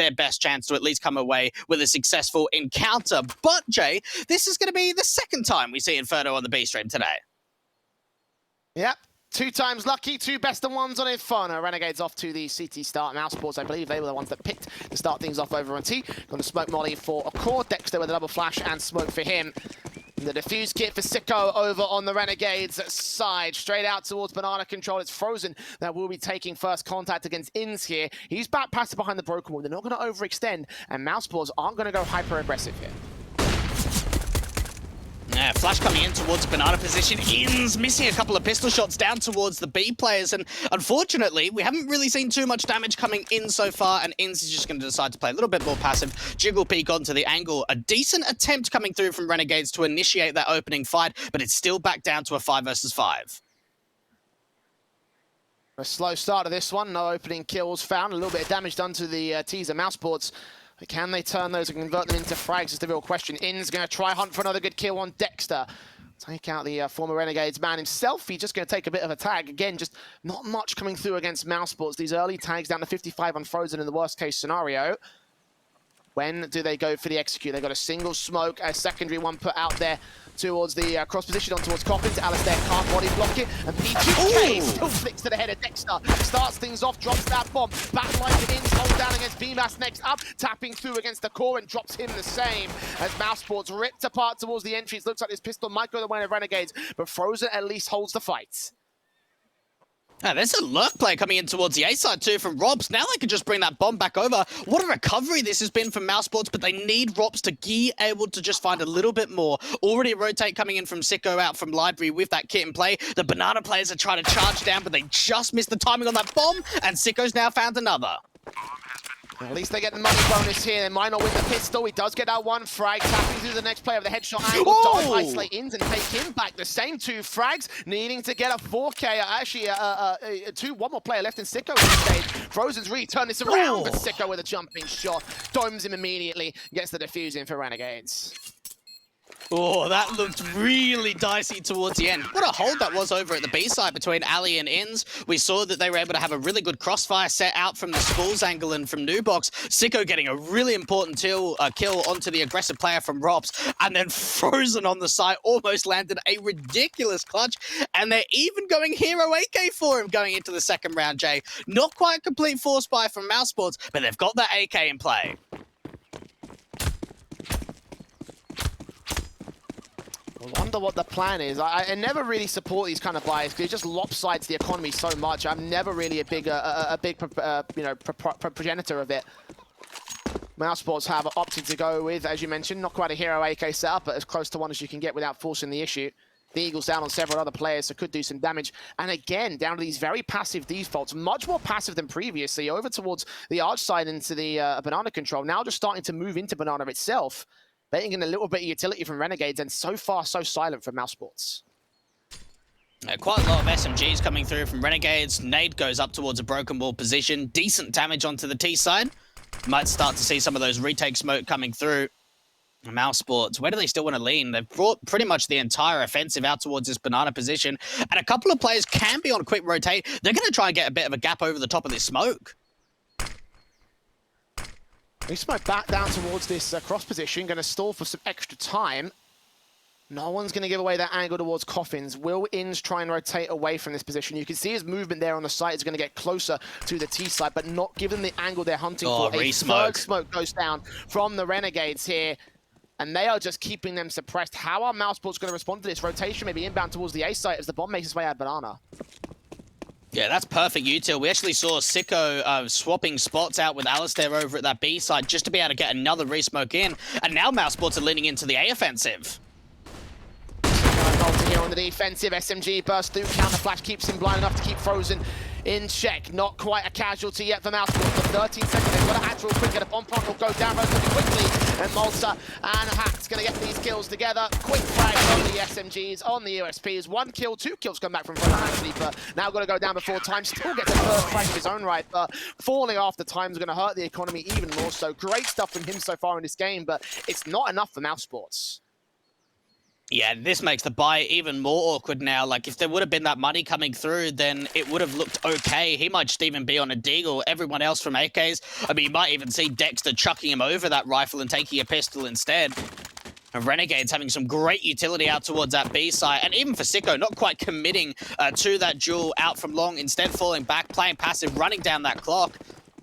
their best chance to at least come away with a successful encounter. But, Jay, this is going to be the second time we see Inferno on the B stream today. Yep. 2 times lucky, 2 best of ones on Inferno. Renegades off to the CT start. Mousesports, I believe they were the ones that picked to start things off over on T. Going to smoke molly for a core. Dexter with a double flash and smoke for him. The defuse kit for Sicko over on the Renegades side. Straight out towards banana control. It's Frozen that will be taking first contact against Ins here. He's back passive behind the broken wall. They're not going to overextend, and Mousesports aren't going to go hyper aggressive here. Yeah, flash coming in towards banana position. Ins missing a couple of pistol shots down towards the B players, and unfortunately, we haven't really seen too much damage coming in so far, and Ins is just going to decide to play a little bit more passive. Jiggle peek onto the angle. A decent attempt coming through from Renegades to initiate that opening fight, but it's still back down to a 5 versus 5. A slow start of this one. No opening kills found. A little bit of damage done to the teaser Mousesports. But can they turn those and convert them into frags is the real question. In's going to try hunt for another good kill on Dexter. Take out the former Renegades man himself. He's just going to take a bit of a tag. Again, just not much coming through against Mousesports. These early tags down to 55 on Frozen in the worst case scenario. When do they go for the execute? They've got a single smoke, a secondary one put out there towards the cross position on towards Coffins. Alistair can't body block it, and PGK still flicks to the head of Dexter. Starts things off, drops that bomb. Backline to Ins, hold down against BMAS next up, tapping through against the core and drops him the same. As Mousesports ripped apart towards the entries. Looks like this pistol might go the way of Renegades, but Frozen at least holds the fight. Yeah, there's a lurk play coming in towards the A side too from Robs. Now they can just bring that bomb back over. What a recovery this has been from Mousesports, but they need Robs to be able to just find a little bit more. Already a rotate coming in from Sicko out from Library with that kit in play. The banana players are trying to charge down, but they just missed the timing on that bomb, and Sicko's now found another. At least they get the money bonus here. They might not win the pistol. He does get that one frag. Tapping through the next player with the headshot angle. Does isolate Ins and take him back. The same 2 frags, needing to get a 4K. Actually, one more player left in Sicko at this stage. Frozen's really turned this around, but Sicko with a jumping shot. Domes him immediately. Gets the defuse in for Renegades. Oh, that looked really dicey towards the end. What a hold that was over at the B side between Ali and Ins. We saw that they were able to have a really good crossfire set out from the Schools angle and from Nubox. Sicko getting a really important kill onto the aggressive player from Robs. And then Frozen on the side almost landed a ridiculous clutch. And they're even going Hero AK for him going into the second round, Jay. Not quite a complete force buy from Mousesports, but they've got that AK in play. I wonder what the plan is. I never really support these kind of buys because it just lopsides the economy so much. I'm never really a big progenitor of it. Mousesports have opted to go with, as you mentioned, not quite a Hero AK setup, but as close to one as you can get without forcing the issue. The Eagles down on several other players, so could do some damage. And again, down to these very passive defaults, much more passive than previously, over towards the arch side into the banana control. Now just starting to move into banana itself. Betting in a little bit of utility from Renegades, and so far, so silent from Mousesports. Quite a lot of SMGs coming through from Renegades. Nade goes up towards a broken wall position. Decent damage onto the T side. Might start to see some of those retake smoke coming through. Mousesports, where do they still want to lean? They've brought pretty much the entire offensive out towards this banana position. And a couple of players can be on quick rotate. They're going to try and get a bit of a gap over the top of this smoke. We smoke back down towards this cross position, going to stall for some extra time. No one's going to give away that angle towards Coffins. Will Ins try and rotate away from this position? You can see his movement there on the site is going to get closer to the T side, but not given the angle they're hunting for. A third smoke goes down from the Renegades here, and they are just keeping them suppressed. How are Mousesports going to respond to this rotation? Maybe inbound towards the A site as the bomb makes its way out banana. Yeah, that's perfect util. We actually saw Sicko swapping spots out with Alistair over at that B side just to be able to get another re-smoke in. And now Mousesports are leaning into the A offensive. Here on the defensive, SMG burst through, counter flash keeps him blind enough to keep Frozen in check. Not quite a casualty yet for Mousesports. For 13 seconds, they've got to act real quick, and a bomb plant will go down relatively quickly. And Malta and Hack's going to get these kills together. Quick frag on the SMGs, on the USPs. 1 kill, 2 kills come back from Frozen actually, but now got to go down before time. Still gets a third frag of his own right, but falling after time is going to hurt the economy even more so. Great stuff from him so far in this game, but it's not enough for Mousesports. Yeah, this makes the buy even more awkward now. Like, if there would have been that money coming through, then it would have looked okay. He might just even be on a deagle. Everyone else from AKs, I mean, you might even see Dexter chucking him over that rifle and taking a pistol instead. And Renegades having some great utility out towards that B site. And even for Sicko, not quite committing to that duel out from long, instead falling back, playing passive, running down that clock.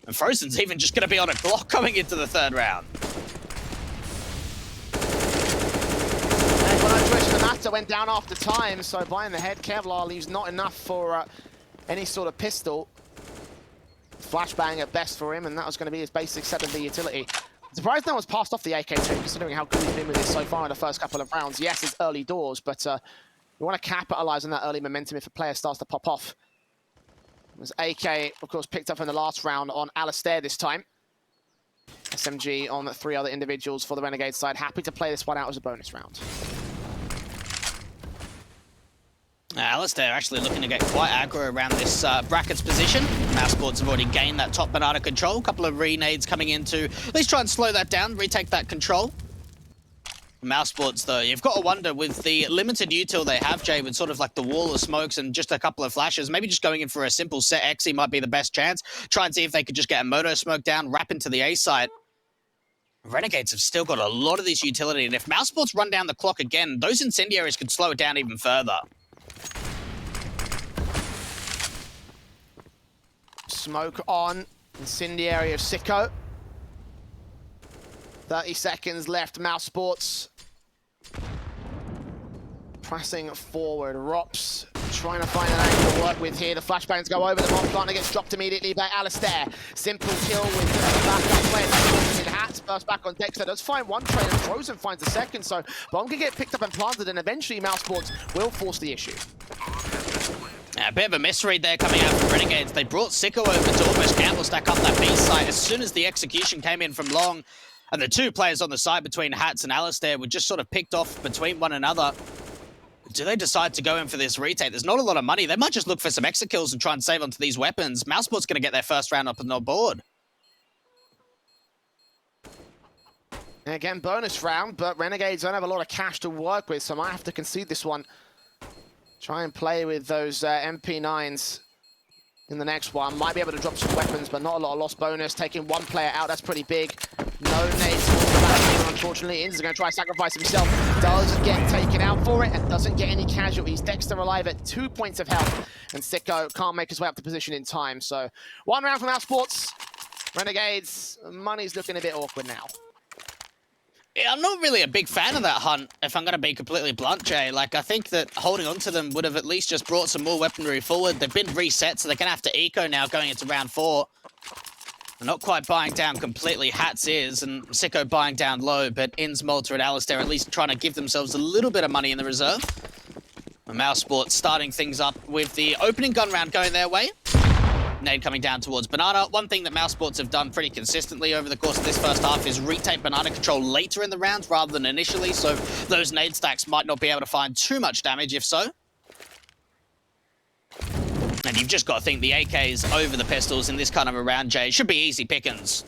And Frozen's even just going to be on a Glock coming into the third round. The matter went down after time, so buying the head, Kevlar leaves not enough for any sort of pistol. Flashbang at best for him, and that was going to be his basic set of the utility. Surprised no one's passed off the AK to him, considering how good he's been with this so far in the first couple of rounds. Yes, it's early doors, but you want to capitalize on that early momentum if a player starts to pop off. It was AK, of course, picked up in the last round on Alistair this time. SMG on 3 other individuals for the Renegade side. Happy to play this one out as a bonus round. Alistair actually looking to get quite aggro around this brackets position. Mousesports have already gained that top banana control. A couple of renades coming in to at least try and slow that down, retake that control. Mousesports, though, you've got to wonder, with the limited util they have, Jay, with sort of like the wall of smokes and just a couple of flashes, maybe just going in for a simple set Xe might be the best chance. Try and see if they could just get a moto smoke down, wrap into the A site. Renegades have still got a lot of this utility, and if Mousesports run down the clock again, those incendiaries could slow it down even further. Smoke on, incendiary of Sicko. 30 seconds left, Mousesports pressing forward. Rops trying to find an angle to work with here. The flashbangs go over, the bomb planter gets dropped immediately by Alistair. Simple kill with the backup player in Hats. Burst back on Dexter, does find one trade and Frozen finds the second, so bomb can get picked up and planted, and eventually Mousesports will force the issue. A bit of a misread there coming out from Renegades. They brought Sicko over to almost gamble stack up that B site as soon as the execution came in from long. And the two players on the side between Hats and Alistair were just sort of picked off between one another. Do they decide to go in for this retake? There's not a lot of money. They might just look for some exit kills and try and save onto these weapons. Mousesports going to get their first round up on the board. And again, bonus round, but Renegades don't have a lot of cash to work with, so I might have to concede this one. Try and play with those MP9s in the next one. Might be able to drop some weapons, but not a lot of lost bonus. Taking one player out, that's pretty big. No nades for the back here, unfortunately. Inz is going to try to sacrifice himself. Does get taken out for it and doesn't get any casualties. Dexter alive at 2 points of health. And Sicko can't make his way up to position in time. So one round from Mousesports. Renegades, money's looking a bit awkward now. Yeah, I'm not really a big fan of that hunt, if I'm going to be completely blunt, Jay. Like, I think that holding on to them would have at least just brought some more weaponry forward. They've been reset, so they're going to have to eco now going into round 4. They're not quite buying down completely. Hats is, and Sicko buying down low, but Inz, Malta, and Alistair at least trying to give themselves a little bit of money in the reserve. And Mousesports starting things up with the opening gun round going their way. Nade coming down towards Banana. One thing that Mousesports have done pretty consistently over the course of this first half is retake Banana control later in the round rather than initially, so those nade stacks might not be able to find too much damage if so. And you've just got to think the AKs over the pistols in this kind of a round, Jay. Should be easy pickings.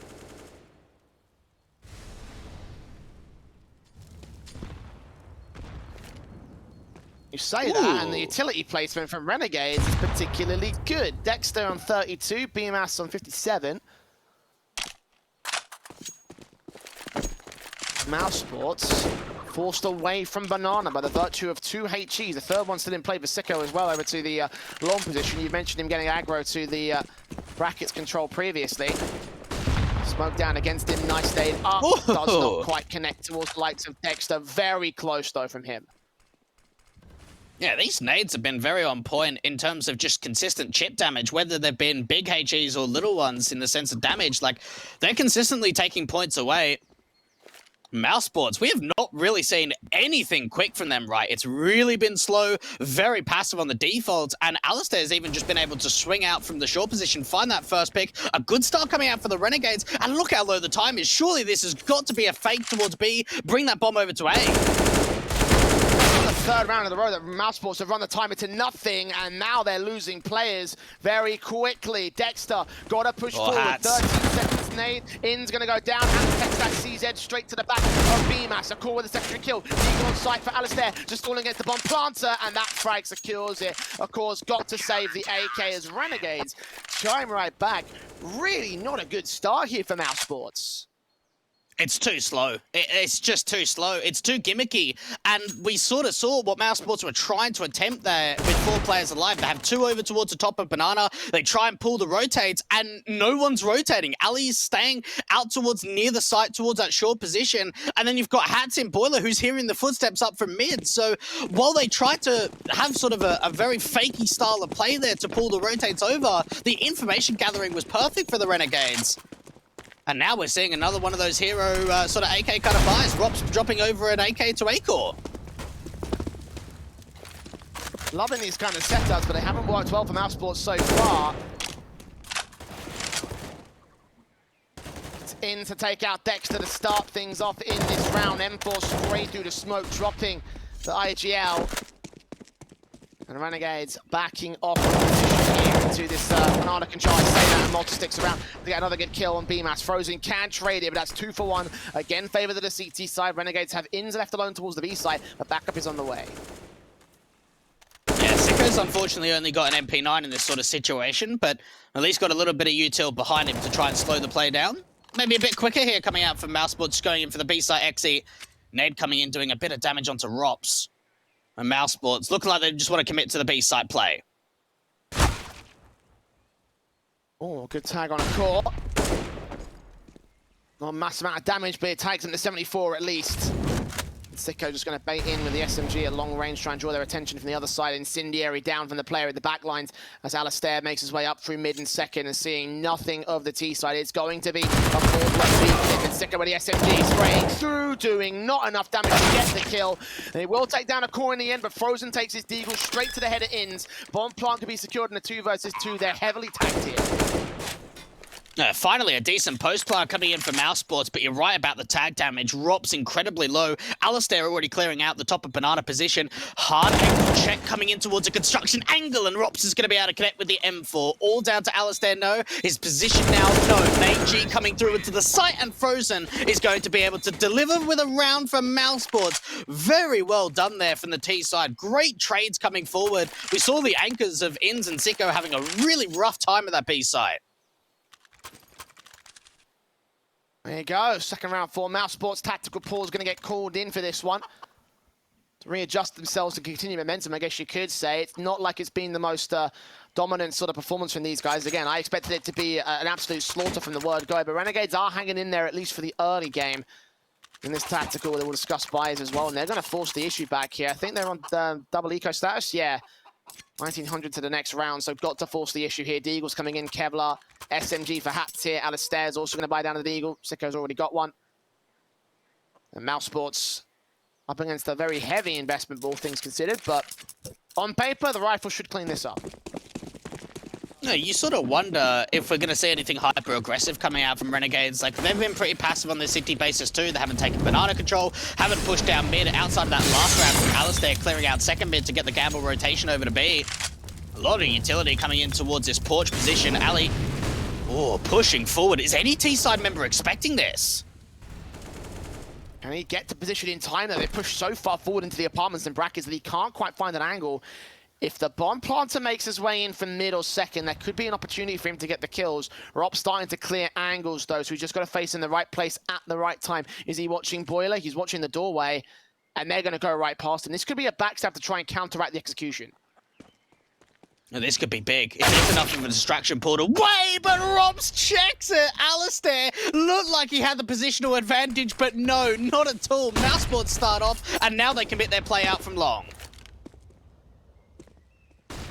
You say that, and the utility placement from Renegades is particularly good. Dexter on 32, BMAS on 57. Mousesports forced away from Banana by the virtue of 2 HEs. The third one still in play for Sicko as well over to the long position. You mentioned him getting aggro to the brackets control previously. Smoke down against him, nice nade up. Does not quite connect towards the likes of Dexter. Very close though from him. Yeah, these nades have been very on point in terms of just consistent chip damage, whether they've been big HEs or little ones in the sense of damage. Like, they're consistently taking points away. Mousesports, we have not really seen anything quick from them, right? It's really been slow, very passive on the defaults, and Alistair's even just been able to swing out from the short position, find that first pick. A good start coming out for the Renegades, and look how low the time is. Surely this has got to be a fake towards B, bring that bomb over to A. third round in a row that Mousesports have run the timer to nothing, and now they're losing players very quickly. Dexter got to push forward. Hats. 13 seconds nade. In's going to go down and text that CZ straight to the back of BMAS. A call with a secondary kill. Eagle on site for Alistair, just falling against the bomb planter, and that frag secures it. Of course, got to save the AK as Renegades chime right back. Really not a good start here for Mousesports. It's too slow. It's just too slow. It's too gimmicky. And we sort of saw what Mousesports were trying to attempt there with 4 players alive. They have 2 over towards the top of Banana. They try and pull the rotates, and no one's rotating. Ali's staying out towards near the site, towards that short position. And then you've got Hats in Boiler, who's hearing the footsteps up from mid. So while they tried to have sort of a very fakey style of play there to pull the rotates over, the information gathering was perfect for the Renegades. And now we're seeing another one of those hero sort of AK kind of buys. Rops dropping over an AK to A-Core. Loving these kind of setups, but they haven't worked well for Mousesports so far. It's in to take out Dexter to start things off in this round. M4 straight through the smoke, dropping the IGL. And Renegades backing off into this banana control. I say that, and Malta sticks around to get another good kill on BMAS. Frozen can trade it, but that's 2 for 1. Again, favor to the CT side. Renegades have Ins left alone towards the B side, but backup is on the way. Yeah, Sicko's unfortunately only got an MP9 in this sort of situation, but at least got a little bit of util behind him to try and slow the play down. Maybe a bit quicker here coming out from Mousesports, going in for the B side exit. Nade coming in, doing a bit of damage onto Rops. And Mousesports looking like they just want to commit to the B side play. Oh, good tag on a core. Not a massive amount of damage, but it tags him to 74 at least. Sicko just going to bait in with the SMG at long range, try and draw their attention from the other side. Incendiary down from the player at the back lines as Alistair makes his way up through mid and second and seeing nothing of the T side. It's going to be a 4+B clip, and Sicko with the SMG spraying through, doing not enough damage to get the kill. And he will take down a core in the end, but Frozen takes his deagle straight to the head of Ins. Bomb plant can be secured in a 2 versus 2. They're heavily tagged here. Finally, a decent post plant coming in for Mousesports, but you're right about the tag damage. Rops incredibly low. Alistair already clearing out the top of Banana position. Hard angle check coming in towards a construction angle, and Rops is going to be able to connect with the M4. All down to Alistair, no. His position now, no. Nate G coming through into the site, and Frozen is going to be able to deliver with a round from Mousesports. Very well done there from the T side. Great trades coming forward. We saw the anchors of Ins and Sicko having a really rough time at that B site. There you go, second round for Mousesports. Tactical pause going to get called in for this one. To readjust themselves and continue momentum, I guess you could say. It's not like it's been the most dominant sort of performance from these guys. Again, I expected it to be an absolute slaughter from the word go, but Renegades are hanging in there at least for the early game. In this tactical, they will discuss buys as well, and they're going to force the issue back here. I think they're on double eco status, yeah. 1900 to the next round, so got to force the issue here. Deagle's coming in, Kevlar, SMG for Hats here. Alistair's also going to buy down to the Deagle. Sicko's already got one. And Mousesports up against a very heavy investment, all things considered, but on paper, the rifle should clean this up. No, you sort of wonder if we're going to see anything hyper-aggressive coming out from Renegades. Like, they've been pretty passive on the city bases too. They haven't taken banana control, haven't pushed down mid outside of that last round from Alistair, clearing out second mid to get the gamble rotation over to B. A lot of utility coming in towards this porch position. Ali, pushing forward. Is any T-side member expecting this? Can he get to position in time, though? They push so far forward into the apartments and brackets that he can't quite find an angle. If the bomb planter makes his way in from mid or second, there could be an opportunity for him to get the kills. Rob starting to clear angles, though, so he's just got to face in the right place at the right time. Is he watching Boiler? He's watching the doorway, and they're going to go right past him. This could be a backstab to try and counteract the execution. Now, this could be big. If it's enough of a distraction pulled away, but Robs checks it. Alistair looked like he had the positional advantage, but no, not at all. Mousesports start off, and now they commit their play out from long.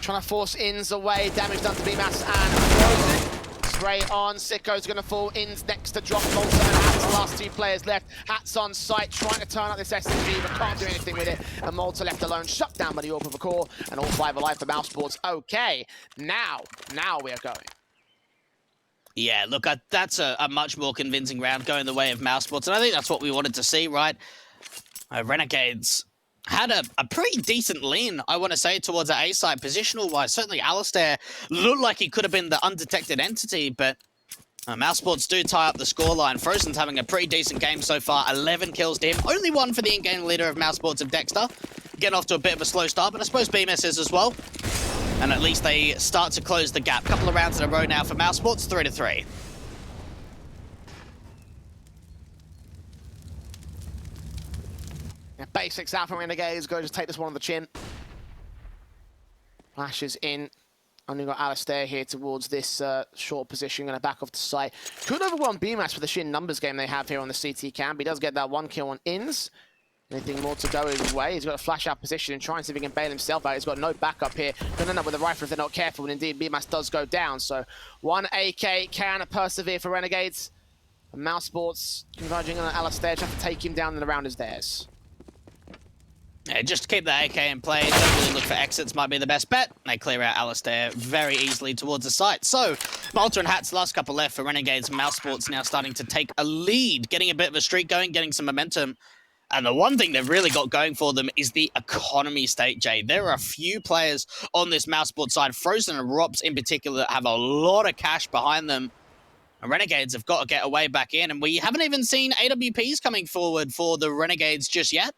Trying to force Ins away. Damage done to BMAS and Frozen. Spray on. Sicko's going to fall. Ins next to drop. Malta and Hats, the last 2 players left. Hats on site, trying to turn up this SMG, but can't do anything with it. And Malta left alone, shut down by the AWP of a core, and all 5 alive for Mousesports. Okay, now we are going. Yeah, look, that's a much more convincing round going the way of Mousesports, and I think that's what we wanted to see, right? Renegades had a pretty decent lean, I want to say, towards the A side. Positional-wise, certainly Alistair looked like he could have been the undetected entity, but Mousesports do tie up the scoreline. Frozen's having a pretty decent game so far. 11 kills to him. Only one for the in-game leader of Mousesports of Dexter. Getting off to a bit of a slow start, but I suppose BMS is as well. And at least they start to close the gap. Couple of rounds in a row now for Mousesports, 3-3. Yeah, basics out from Renegades. Go just take this one on the chin. Flashes in. Only got Alistair here towards this short position. Going to back off the site. Could overwhelm BMAS for the sheer numbers game they have here on the CT camp. He does get that one kill on Ins. Anything more to go his way? He's got a flash out position and try and see if he can bail himself out. He's got no backup here. Going to end up with a rifle if they're not careful. And indeed, BMAS does go down. So one AK can persevere for Renegades. And Mousesports converging on Alistair. Just have to take him down and the round is theirs. Yeah, just keep the AK in play. Don't really look for exits, might be the best bet. They clear out Alistair very easily towards the site. So, Malta and Hat's last couple left for Renegades. Mousesports now starting to take a lead, getting a bit of a streak going, getting some momentum. And the one thing they've really got going for them is the economy state, Jay. There are a few players on this Mousesports side, Frozen and Rops in particular, that have a lot of cash behind them. And Renegades have got to get a way back in. And we haven't even seen AWPs coming forward for the Renegades just yet.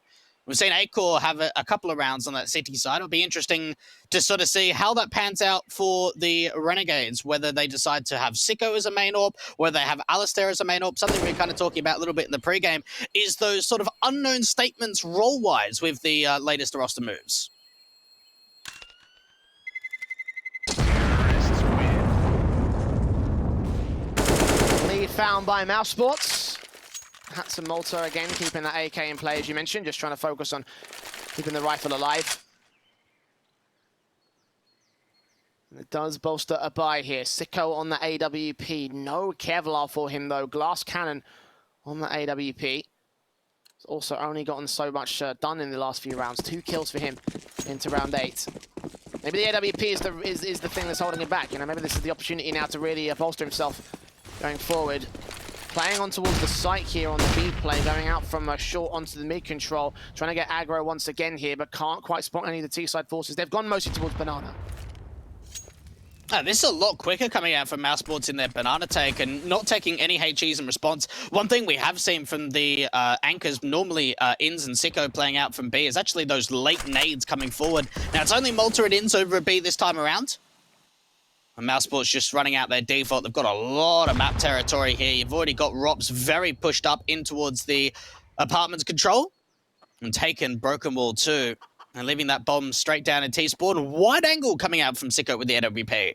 We've seen Acor have a couple of rounds on that City side. It'll be interesting to sort of see how that pans out for the Renegades, whether they decide to have Sicko as a main AWP, whether they have Alistair as a main AWP. Something we're kind of talking about a little bit in the pregame is those sort of unknown statements role-wise with the latest roster moves. Lead found by Mousesports. Hats and Malta again, keeping that AK in play, as you mentioned, just trying to focus on keeping the rifle alive. And it does bolster a buy here. Sicko on the AWP. No Kevlar for him, though. Glass cannon on the AWP. He's also only gotten so much done in the last few rounds. 2 kills for him into round 8. Maybe the AWP is the thing that's holding him back. You know, maybe this is the opportunity now to really bolster himself going forward. Playing on towards the site here on the B play, going out from short onto the mid control, trying to get aggro once again here, but can't quite spot any of the T-side forces. They've gone mostly towards Banana. This is a lot quicker coming out from Mousesports in their Banana take and not taking any HEs in response. One thing we have seen from the anchors, normally Ins and Sicko playing out from B, is actually those late nades coming forward. Now, it's only Malta and Ins over a B this time around. And Mousesports just running out their default. They've got a lot of map territory here. You've already got Rops very pushed up in towards the apartment's control. And taken Broken Wall too. And leaving that bomb straight down in T-Spawn. Wide angle coming out from Sicko with the AWP.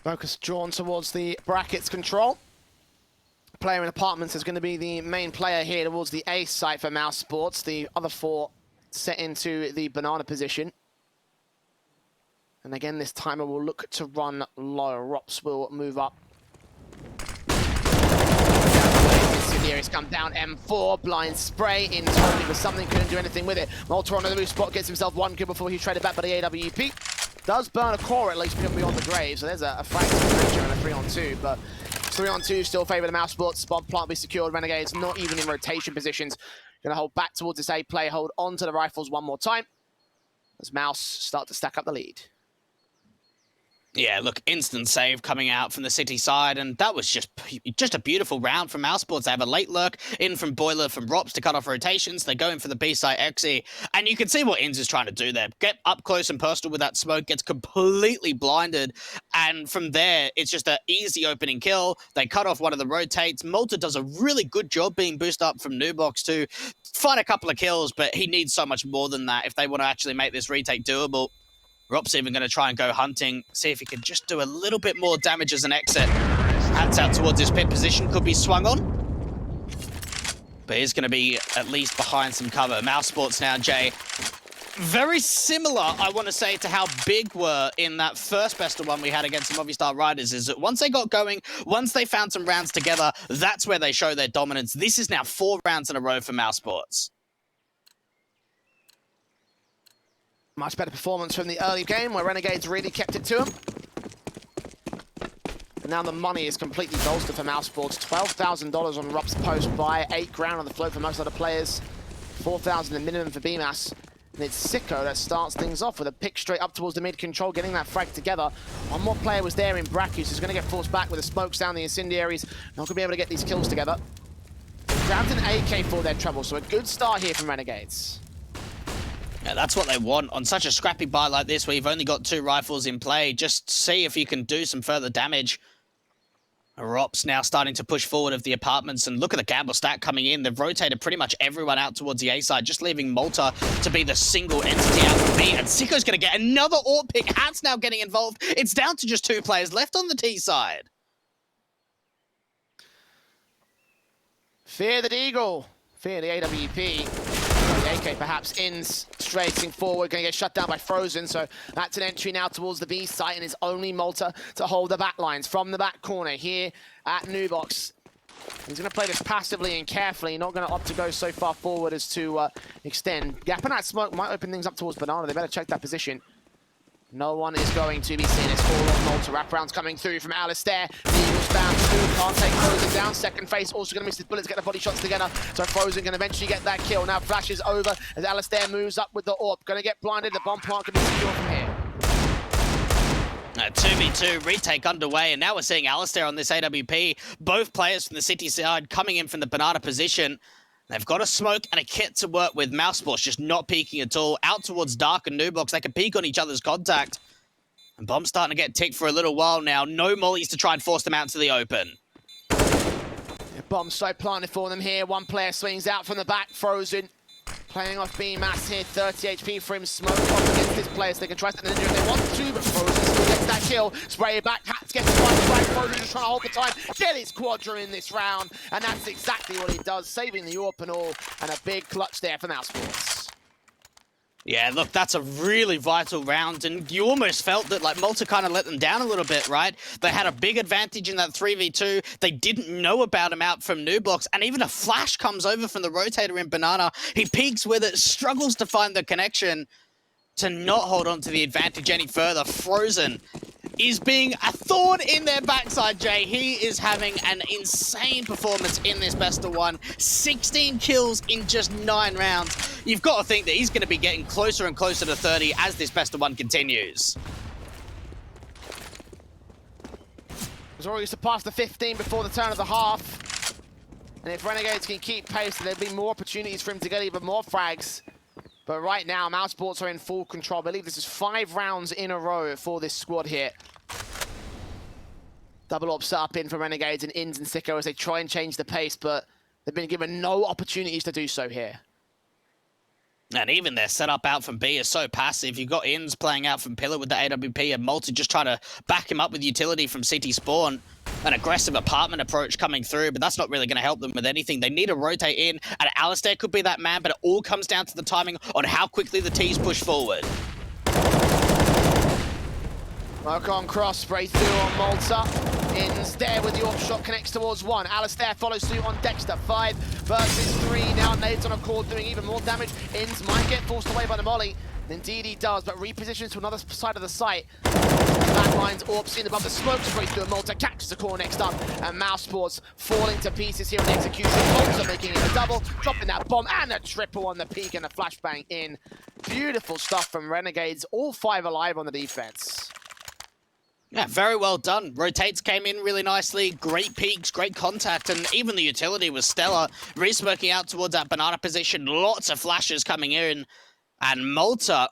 Focus drawn towards the brackets control. Player in apartments is going to be the main player here towards the A site for Mousesports. The other 4 set into the Banana position. And again, this timer will look to run low. Rops will move up. He's come down, M4, blind spray in totally for something, couldn't do anything with it. Malta on the move spot, gets himself 1 kill before he's traded back by the AWP. Does burn a core at least beyond the grave, so there's a fracture and a 3-on-2, but 3-on-2 still favour the Mousesports. Spot plant be secured, Renegades not even in rotation positions. Gonna hold back towards this A play, hold on to the rifles one more time as Mouse start to stack up the lead. Yeah, look, instant save coming out from the City side, and that was just a beautiful round from Mousesports. They have a late lurk in from Boiler from Rops to cut off rotations. They go in for the B side XE, and you can see what Inz is trying to do there. Get up close and personal with that smoke, gets completely blinded, and from there, it's just an easy opening kill. They cut off one of the rotates. Malta does a really good job being boosted up from Nubox to find a couple of kills, but he needs so much more than that if they want to actually make this retake doable. Rob's even going to try and go hunting, see if he can just do a little bit more damage as an exit. Hats out towards his pit position, could be swung on. But he's going to be at least behind some cover. Mousesports now, Jay. Very similar, I want to say, to how big were in that first best of one we had against the Movistar Riders, is that once they got going, once they found some rounds together, that's where they show their dominance. This is now 4 rounds in a row for Mousesports. Much better performance from the early game where Renegades really kept it to them. But now the money is completely bolstered for Mousesports. $12,000 on Rup's post buy, 8 grand on the float for most other players, 4,000 the minimum for BMAS. And it's Sicko that starts things off with a pick straight up towards the mid control, getting that frag together. One more player was there in Brackus, who's going to get forced back with the smokes down the incendiaries. Not going to be able to get these kills together. Grabbed an AK for their trouble, so a good start here from Renegades. Yeah, that's what they want on such a scrappy buy like this, where you've only got 2 rifles in play. Just see if you can do some further damage. Rop's now starting to push forward of the apartments, and look at the gamble stack coming in. They've rotated pretty much everyone out towards the A side, just leaving Malta to be the single entity out from B. And Sicko's going to get another AWP pick. Hat's now getting involved. It's down to just 2 players left on the T side. Fear the Eagle. Fear the AWP. The AK perhaps ins straighting forward, going to get shut down by Frozen, so that's an entry now towards the B site, and it's only Malta to hold the back lines from the back corner here at Nubox. He's going to play this passively and carefully, not going to opt to go so far forward as to extend. Gap in that smoke might open things up towards Banana. They better check that position. No one is going to be seen. It's all on Malta. Wraparounds coming through from Alistair. The Eagles found 2. Can't take Frozen down. Second face also going to miss his bullets, get the body shots together. So Frozen can eventually get that kill. Now flashes over as Alistair moves up with the AWP. Going to get blinded. The bomb plant can be secured from here. 2v2 retake underway, and now we're seeing Alistair on this AWP. Both players from the city side coming in from the Banana position. They've got a smoke and a kit to work with. Mousesports just not peeking at all. Out towards Dark and Nubox. They can peek on each other's contact. And Bomb's starting to get ticked for a little while now. No mollies to try and force them out to the open. Yeah, Bomb's so planted for them here. One player swings out from the back. Frozen. Playing off BMAS here. 30 HP for him. Smoke off against this player so they can try something if they want to. But Frozen still gets that kill. Spray it back. Hats gets one strike. Frozen just trying to hold the time. Get his quadra in this round. And that's exactly what he does. Saving the AWP and all. And a big clutch there for Mousesports. Yeah, look, that's a really vital round, and you almost felt that, like, Malta kind of let them down a little bit, right? They had a big advantage in that 3v2. They didn't know about him out from Nubox, and even a flash comes over from the rotator in Banana. He peeks with it, struggles to find the connection to not hold on to the advantage any further. Frozen is being a thorn in their backside, Jay. He is having an insane performance in this best of 1. 16 kills in just 9 rounds. You've got to think that he's going to be getting closer and closer to 30 as this best of 1 continues. He's already surpassed the 15 before the turn of the half. And if Renegades can keep pace, there'll be more opportunities for him to get even more frags. But right now, Mousesports are in full control. I believe this is 5 rounds in a row for this squad here. Double AWP set up in for Renegades and Ins and Sicko as they try and change the pace, but they've been given no opportunities to do so here. And even their setup out from B is so passive. You've got Ins playing out from Pillar with the AWP, and Malta just trying to back him up with utility from CT Spawn. An aggressive apartment approach coming through, but that's not really going to help them with anything. They need to rotate in, and Alistair could be that man, but it all comes down to the timing on how quickly the T's push forward. Work on cross, spray through on Malta. Ins there with the AWP shot, connects towards 1. Alistair follows suit on Dexter. 5 versus 3. Now Nades on a cord doing even more damage. Ins might get forced away by the molly. Indeed he does, but repositions to another side of the site. Backlines, AWP seen above the smoke, straight through. Malta catches the core next up, and Mousesports falling to pieces here in execution. Malta making it a double, dropping that bomb, and a triple on the peak, and a flashbang in. Beautiful stuff from Renegades, all 5 alive on the defense. Yeah, very well done. Rotates came in really nicely. Great peaks, great contact, and even the utility was stellar. Re-smoking out towards that Banana position. Lots of flashes coming in. And Malta,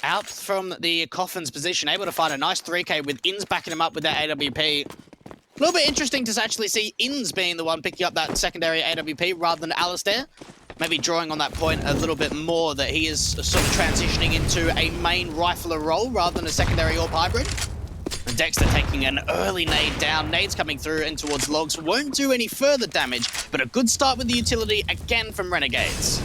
out from the Coffin's position, able to find a nice 3K with Ins backing him up with that AWP. A little bit interesting to actually see Ins being the one picking up that secondary AWP rather than Alistair. Maybe drawing on that point a little bit more, that he is sort of transitioning into a main rifler role rather than a secondary AWP hybrid. And Dexter taking an early nade down. Nades coming through in towards Logs. Won't do any further damage, but a good start with the utility again from Renegades.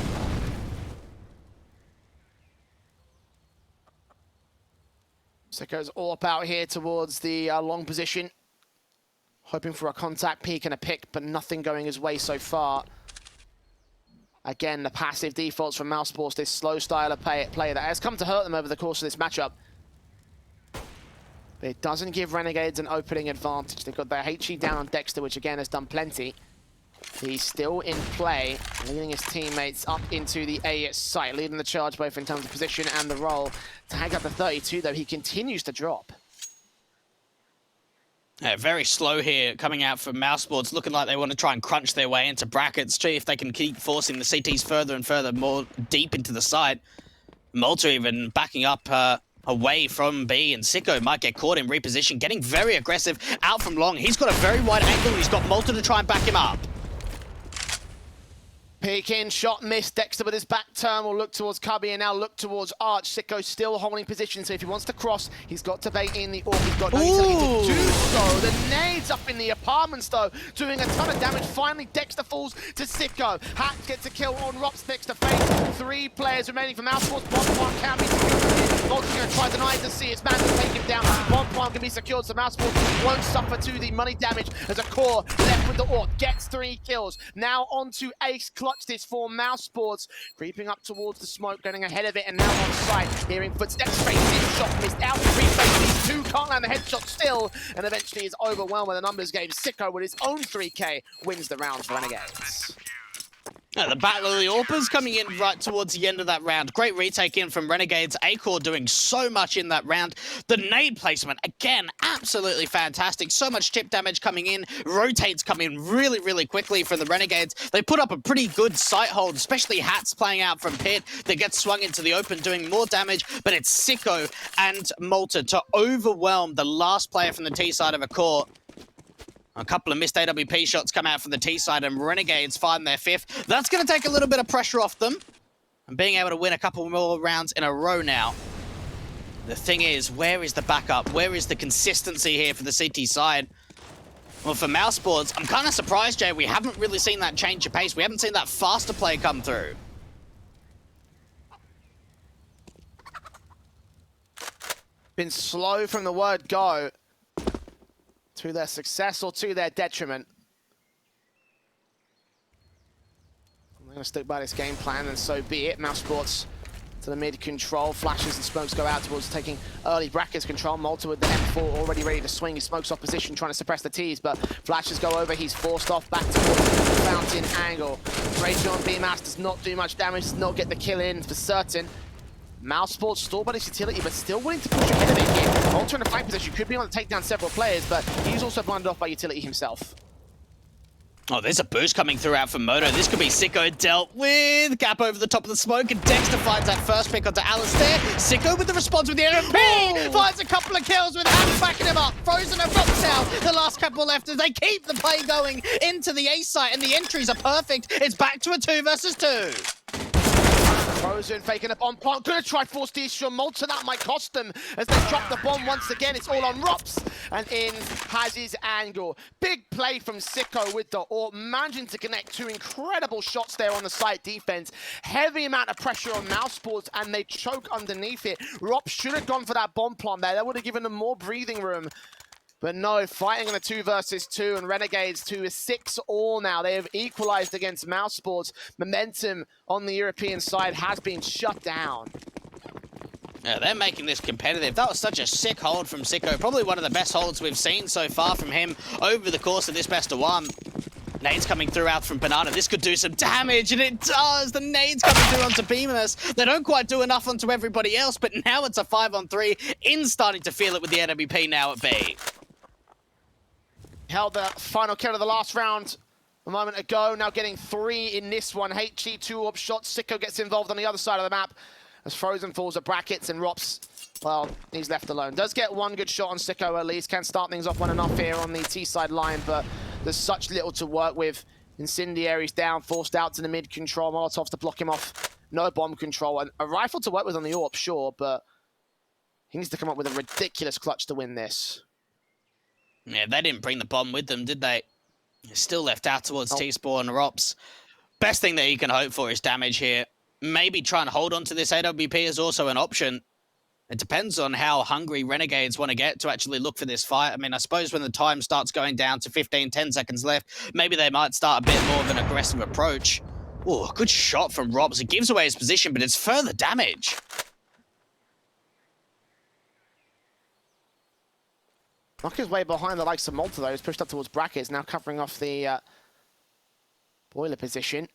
Sicko's AWP out here towards the long position. Hoping for a contact peek and a pick, but nothing going his way so far. Again, the passive defaults from Mousesports, this slow style of play that has come to hurt them over the course of this matchup. It doesn't give Renegades an opening advantage. They've got their HE down on Dexter, which again has done plenty. He's still in play, leading his teammates up into the A site, leading the charge both in terms of position and the roll. Tag up to 32, though, he continues to drop. Yeah, very slow here coming out from Mousesports, looking like they want to try and crunch their way into brackets, see if they can keep forcing the CTs further and further more deep into the site. Malta even backing up away from B, and Sicko might get caught in reposition, getting very aggressive out from long. He's got a very wide angle, and he's got Malta to try and back him up. Peek in, shot missed. Dexter with his back turn will look towards Cubby and now look towards Arch. Sicko still holding position, so if he wants to cross, he's got to bait in the AWP. He's got no utility to do so. The nades up in the apartments, though, doing a ton of damage. Finally, Dexter falls to Sicko. Hack gets a kill on Rops next to face. 3 players remaining for Mousesports. Bomb can be secured. Bolt's going to try deny to see his man to take him down. Bomb can be secured, so Mousesports won't suffer to the money damage as a core left with the AWP. Gets 3 kills. Now on to Ace. Clutch this for Mousesports, creeping up towards the smoke, getting ahead of it, and now on site, hearing footsteps, face shot missed out, replay, these 2 can't land the headshot still, and eventually is overwhelmed with a numbers game. Sicko with his own 3K wins the round for Renegades. The Battle of the AWPers coming in right towards the end of that round. Great retake in from Renegades. A-Core doing so much in that round. The nade placement, again, absolutely fantastic. So much chip damage coming in. Rotates come in really, really quickly for the Renegades. They put up a pretty good sight hold, especially Hats playing out from pit. They get swung into the open, doing more damage, but it's Sicko and Malta to overwhelm the last player from the T side of a core. A couple of missed AWP shots come out from the T side, and Renegades find their 5th. That's going to take a little bit of pressure off them, and being able to win a couple more rounds in a row now. The thing is, where is the backup? Where is the consistency here for the CT side? Well, for Mousesports, I'm kind of surprised, Jay. We haven't really seen that change of pace. We haven't seen that faster play come through. Been slow from the word go. To their success or to their detriment. I'm going to stick by this game plan, and so be it. Mousesports to the mid control. Flashes and smokes go out towards taking early brackets control. Malta with the M4 already ready to swing. He smokes off position, trying to suppress the T's, but flashes go over. He's forced off back towards the fountain angle. Rage on B-Mass does not do much damage, does not get the kill in for certain. Mousesports stalled by this utility, but still willing to push ahead of it here. Malta in a fight position, could be able to take down several players, but he's also blinded off by utility himself. Oh, there's a boost coming through out from Moto. This could be Sicko dealt with. Gap over the top of the smoke, and Dexter finds that first pick onto Alistair. Sicko with the response with the NMP! Finds a couple of kills with Hans backing him up. Frozen and Rops now. The last couple left as they keep the play going into the A site, and the entries are perfect. It's back to a 2 versus 2. Frozen faking up on plant, gonna try force the issue on Malta. That might cost them as they drop the bomb once again. It's all on Rops, and in has his angle. Big play from Sicko with the AWP, managing to connect 2 incredible shots there on the site defense. Heavy amount of pressure on Mousesports, and they choke underneath it. Rops should have gone for that bomb plant there. That would have given them more breathing room. But no, fighting in a 2 versus 2, and Renegades to a 6-all now. They have equalized against Mousesports. Momentum on the European side has been shut down. Yeah, they're making this competitive. That was such a sick hold from Sicko. Probably one of the best holds we've seen so far from him over the course of this best of 1. Nades coming through out from Banana. This could do some damage, and it does. The nades coming through onto Beamus. They don't quite do enough onto everybody else, but now it's a 5-on-3. In starting to feel it with the NWP now at B. Held the final kill of the last round a moment ago, now getting 3 in this one. HE 2 up shots. Sicko gets involved on the other side of the map as Frozen falls at brackets, and Rops, well, he's left alone. Does get 1 good shot on Sicko at least, can start things off 1-0 here on the T-side line, but there's such little to work with. Incendiary's down, forced out to the mid control. Molotovs to block him off. No bomb control, and a rifle to work with on the AWP, sure, but he needs to come up with a ridiculous clutch to win this. Yeah, they didn't bring the bomb with them, did they? Still left out towards T-Spawn and Rops. Best thing that you can hope for is damage here. Maybe try and hold on to this AWP is also an option. It depends on how hungry Renegades want to get to actually look for this fight. I mean, I suppose when the time starts going down to 15, 10 seconds left, maybe they might start a bit more of an aggressive approach. Oh, good shot from Rops. It gives away his position, but it's further damage. Knock his way behind the likes of Malta, though. He's pushed up towards brackets, now covering off the boiler position.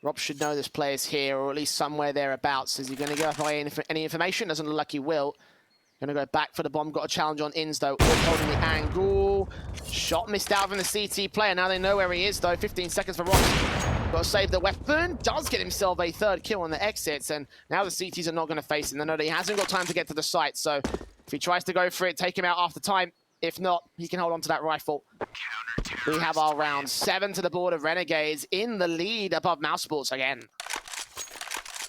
Rob should know this player's here, or at least somewhere thereabouts. Is he going to give away any information? Doesn't look like he will. Going to go back for the bomb. Got a challenge on Ins, though. Holding the angle. Shot missed out from the CT player. Now they know where he is, though. 15 seconds for Rob. Got to save the weapon. Does get himself a third kill on the exits, and now the CTs are not going to face him. They know that he hasn't got time to get to the site, so if he tries to go for it, take him out after time. If not, he can hold on to that rifle. We have our round 7 to the board of Renegades in the lead above Mousesports again.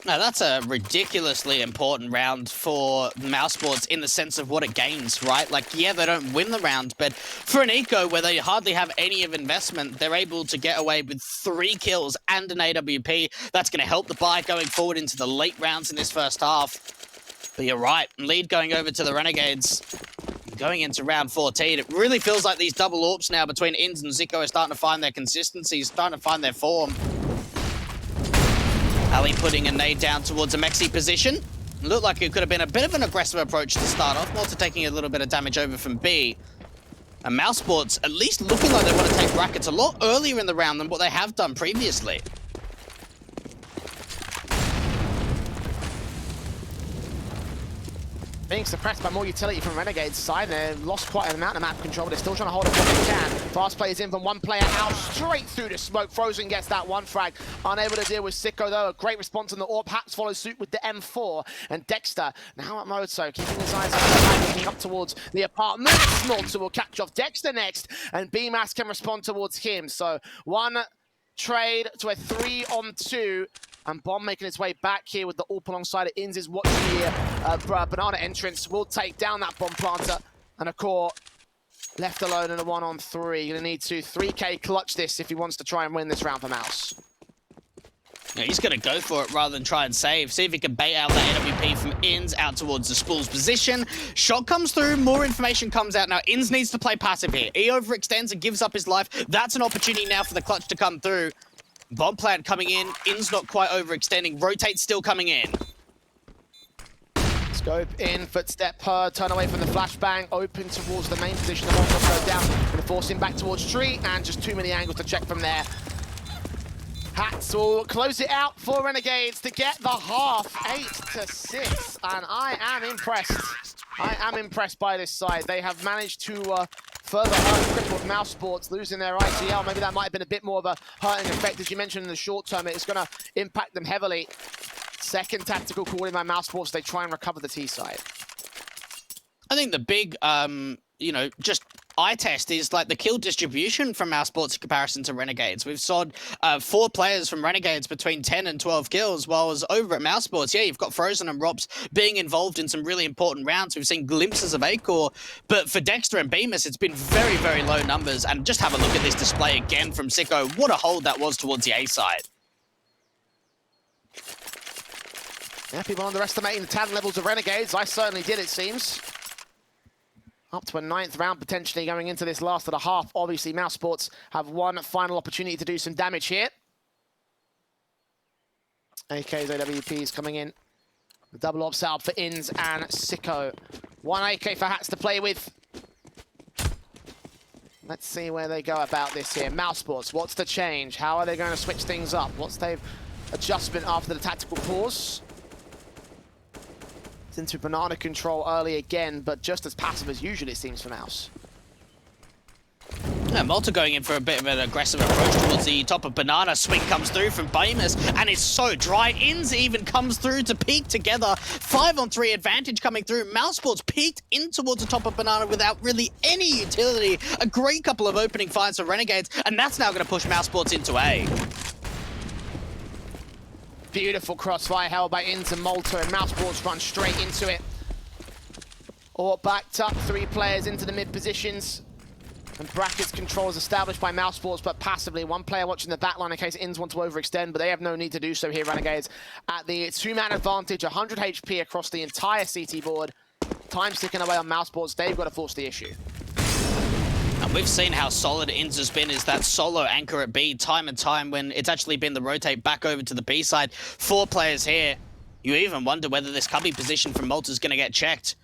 Now, that's a ridiculously important round for Mousesports in the sense of what it gains, right? Like, yeah, they don't win the round, but for an eco where they hardly have any of investment, they're able to get away with 3 kills and an AWP. That's going to help the buy going forward into the late rounds in this first half. But you're right, lead going over to the Renegades. Going into round 14, it really feels like these double AWPs now between Ins and Zico are starting to find their consistency, starting to find their form. Ali putting a nade down towards a Mexi position. Looked like it could have been a bit of an aggressive approach to start off, Malta taking a little bit of damage over from B. And Mousesports at least looking like they want to take brackets a lot earlier in the round than what they have done previously. Being suppressed by more utility from Renegades' side. They've lost quite an amount of map control, but they're still trying to hold it what they can. Fast plays in from one player out, straight through the smoke. Frozen gets that one frag. Unable to deal with Sicko, though. A great response on the AWP. Haps follows suit with the M4. And Dexter, now at Mozo, keeping his eyes on looking up towards the apartment. Malta will catch off Dexter next, and BMAS can respond towards him. So one trade to a 3-on-2. And Bomb making its way back here with the AWP alongside it. Ins is watching the banana entrance. Will take down that bomb planter. And a core left alone in a 1-on-3. Gonna need to 3K clutch this if he wants to try and win this round for Mouse. Yeah, he's going to go for it rather than try and save. See if he can bait out that AWP from Ins out towards the Spool's position. Shot comes through, more information comes out. Now, Ins needs to play passive here. He overextends and gives up his life. That's an opportunity now for the clutch to come through. Bomb plant coming in. In's not quite overextending. Rotate still coming in. Scope in, footstep per, turn away from the flashbang, open towards the main position. The bomb goes down, going to force him back towards tree, and just too many angles to check from there. Hats will close it out for Renegades to get the half, 8-6, and I am impressed. I am impressed by this side. They have managed to further hurt crippled Mousesports, losing their ITL. Maybe that might have been a bit more of a hurting effect, as you mentioned in the short term. It's going to impact them heavily. Second tactical call in by Mousesports. They try and recover the T side. I think the big, just eye test is like the kill distribution from Mousesports in comparison to Renegades. We've saw 4 players from Renegades between 10 and 12 kills, while as over at Mousesports, yeah, you've got Frozen and Robs being involved in some really important rounds. We've seen glimpses of A-Core, but for Dexter and Bemis, it's been very, very low numbers. And just have a look at this display again from Sicko. What a hold that was towards the A side. Yeah, people underestimating the talent levels of Renegades. I certainly did, it seems. Up to a 9th round potentially going into this last of the half. Obviously, Mousesports have one final opportunity to do some damage here. AK's AWPs coming in. The double ops out for Ins and Sicko. 1 AK for Hats to play with. Let's see where they go about this here. Mousesports, what's the change? How are they going to switch things up? What's their adjustment after the tactical pause? Into banana control early again, but just as passive as usual, it seems, for Mouse. Yeah, Malta going in for a bit of an aggressive approach towards the top of banana. Swing comes through from Bemis, and it's so dry. Ins even comes through to peek together. 5-on-3 advantage coming through. Mousesports peeked in towards the top of banana without really any utility. A great couple of opening finds for Renegades, and that's now going to push Mousesports into A. Beautiful crossfire held by Ins and Malta, and Mousesports run straight into it. Or backed up, 3 players into the mid positions. And brackets control is established by Mousesports, but passively. 1 player watching the back line in case Ins want to overextend, but they have no need to do so here, Renegades. At the 2-man advantage, 100 HP across the entire CT board. Time ticking away on Mousesports. They've got to force the issue. And we've seen how solid Ins has been is that solo anchor at B time and time when it's actually been the rotate back over to the B side. 4 players here. You even wonder whether this cubby position from Malta is going to get checked.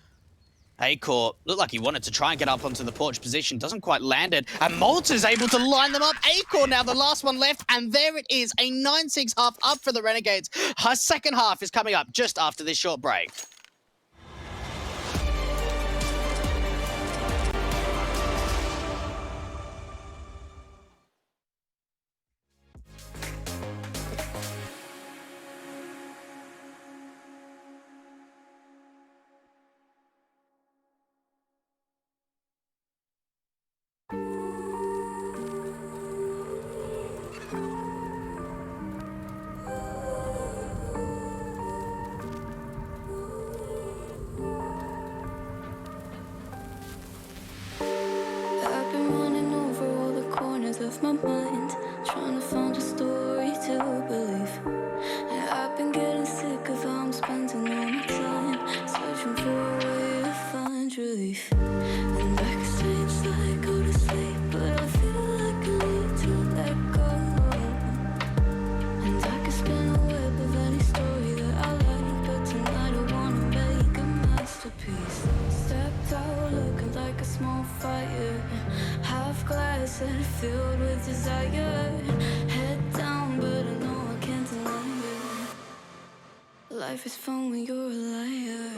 Acor looked like he wanted to try and get up onto the porch position, doesn't quite land it, and Malta's able to line them up. Acor now the last one left, and there it is, a 9-6 half up for the Renegades. Her second half is coming up just after this short break. Of my mind, trying to find a story to believe. And I've been getting sick of how I'm spending all my time, searching for a way to find relief. And I can stay inside, go to sleep, but I feel like I need to let go. And I can spin a web of any story that I like, but tonight I wanna make a masterpiece. Stepped out looking like a small fire, half glass and filled with desire. Head down, but I know I can't deny it. Life is fun when you're a liar.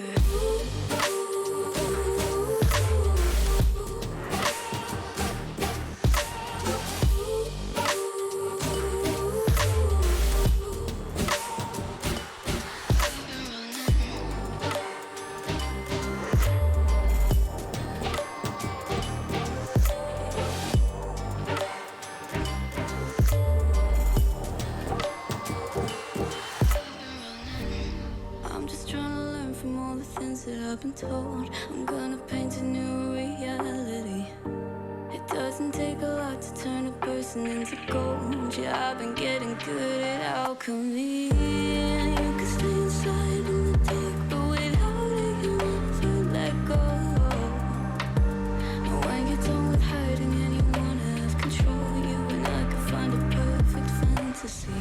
That I've been told, I'm gonna paint a new reality. It doesn't take a lot to turn a person into gold. Yeah, I've been getting good at alchemy. And you can stay inside in the dark, but without it you never let go. And when you're done with hiding and you wanna have control, you and I can find a perfect fantasy.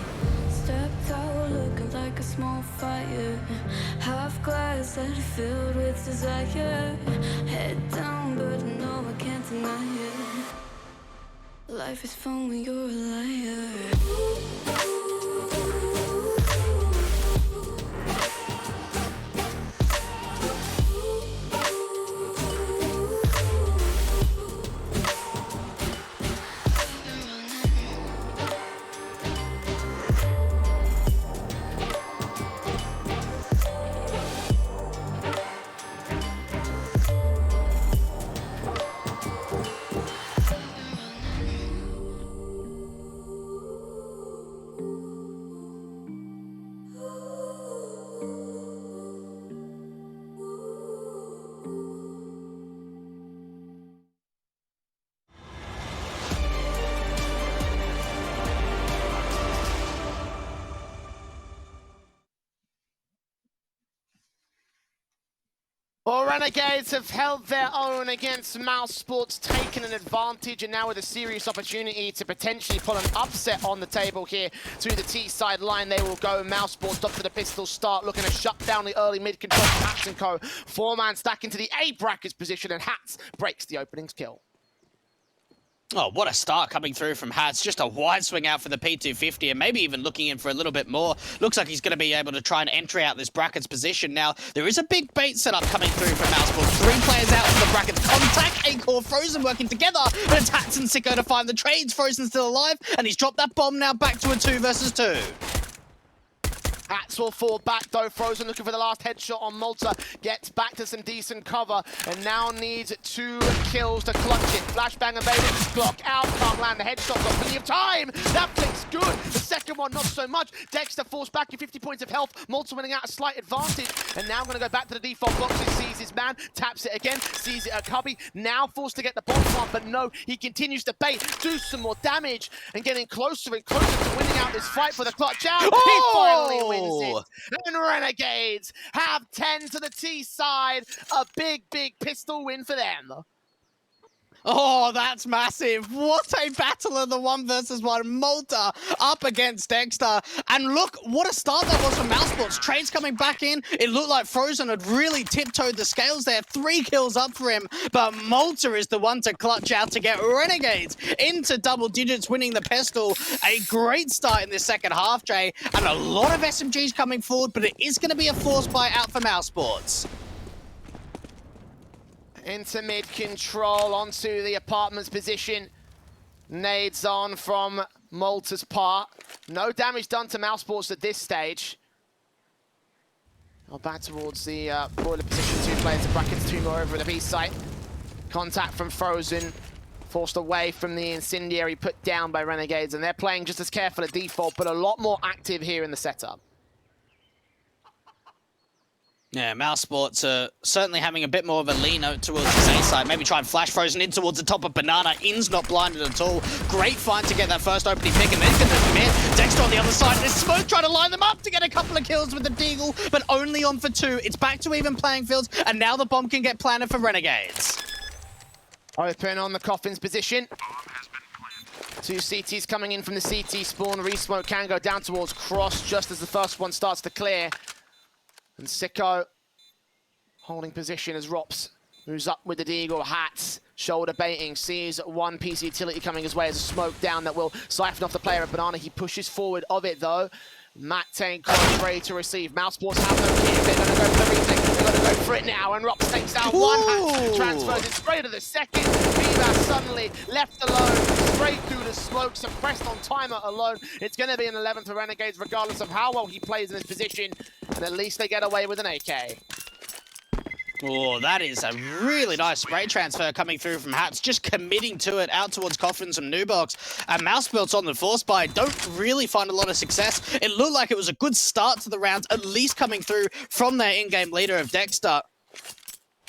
Stepped out looking like a small fire, half glass that filled with desire. Head down, but I know I can't deny it. Life is fun when you're a liar. Well, Renegades have held their own against Mousesports, taken an advantage, and now with a serious opportunity to potentially pull an upset on the table here to the T-side line. They will go. Mousesports up to the pistol start, looking to shut down the early mid control from Hats & Co. Four-man stack into the A brackets position, and Hats breaks the openings kill. Oh, what a start coming through from Hats. Just a wide swing out for the P250 and maybe even looking in for a little bit more. Looks like he's going to be able to try and enter out this brackets position. Now, there is a big bait setup coming through from Mousesports. 3 players out from the brackets. Contact, Acor, Frozen working together. But it's Hats and Sicko to find the trades. Frozen still alive, and he's dropped that bomb now back to a 2 versus 2. Hats will fall back though. Frozen looking for the last headshot on Malta. Gets back to some decent cover and now needs 2 kills to clutch it. Flashbang evaded, block out, can't land the headshot, got plenty of time. That flick's good. The second one not so much. Dexter forced back to 50 points of health. Malta winning out a slight advantage. And now going to go back to the default boxes. Sees his man, taps it again, sees it at Cubby. Now forced to get the bomb one, but no, he continues to bait, do some more damage, and getting closer and closer to winning out this fight for the clutch out. Oh! He finally wins it. And Renegades have 10 to the T side. A big, big pistol win for them. Oh, that's massive. What a battle of the 1v1. Malta up against Dexter. And look, what a start that was for Mousesports. Trades coming back in. It looked like Frozen had really tiptoed the scales there. 3 kills up for him. But Malta is the one to clutch out to get Renegades into double digits, winning the pistol. A great start in this second half, Jay. And a lot of SMGs coming forward, but it is going to be a force buy out for Mousesports. Into mid control, onto the apartment's position. Nades on from Malta's part. No damage done to Mousesports at this stage. Back towards the boiler position. 2 players, the brackets, 2 more over at the B site. Contact from Frozen. Forced away from the incendiary put down by Renegades, and they're playing just as careful at default, but a lot more active here in the setup. Yeah, Mousesports are certainly having a bit more of a lean out towards the A side. Maybe try and flash Frozen in towards the top of Banana. In's not blinded at all. Great find to get that first opening pick, and then gonna commit. Dexter on the other side. There's Smoke trying to line them up to get a couple of kills with the Deagle, but only on for 2. It's back to even playing fields, and now the bomb can get planted for Renegades. Open on the Coffin's position. 2 CTs coming in from the CT spawn. Resmoke can go down towards Cross just as the first one starts to clear. And Sicko holding position as Rops moves up with the Deagle. Hats, shoulder baiting, sees 1 piece of utility coming his way as a smoke down that will siphon off the player at Banana. He pushes forward of it though. Matt Tank ready to receive. Mousesports have no key. They're going to go for the retake. They're going to go for it now. And Rops takes out 1 hat, transfers it straight to the second. Vivas suddenly left alone, straight through the smoke, suppressed on timer alone. It's going to be an 11th for Renegades, regardless of how well he plays in this position. And at least they get away with an AK. Oh, that is a really nice spray transfer coming through from Hats, just committing to it out towards Coffins and Nubox. And Mousesports on the force buy don't really find a lot of success. It looked like it was a good start to the rounds, at least coming through from their in-game leader of Dexter.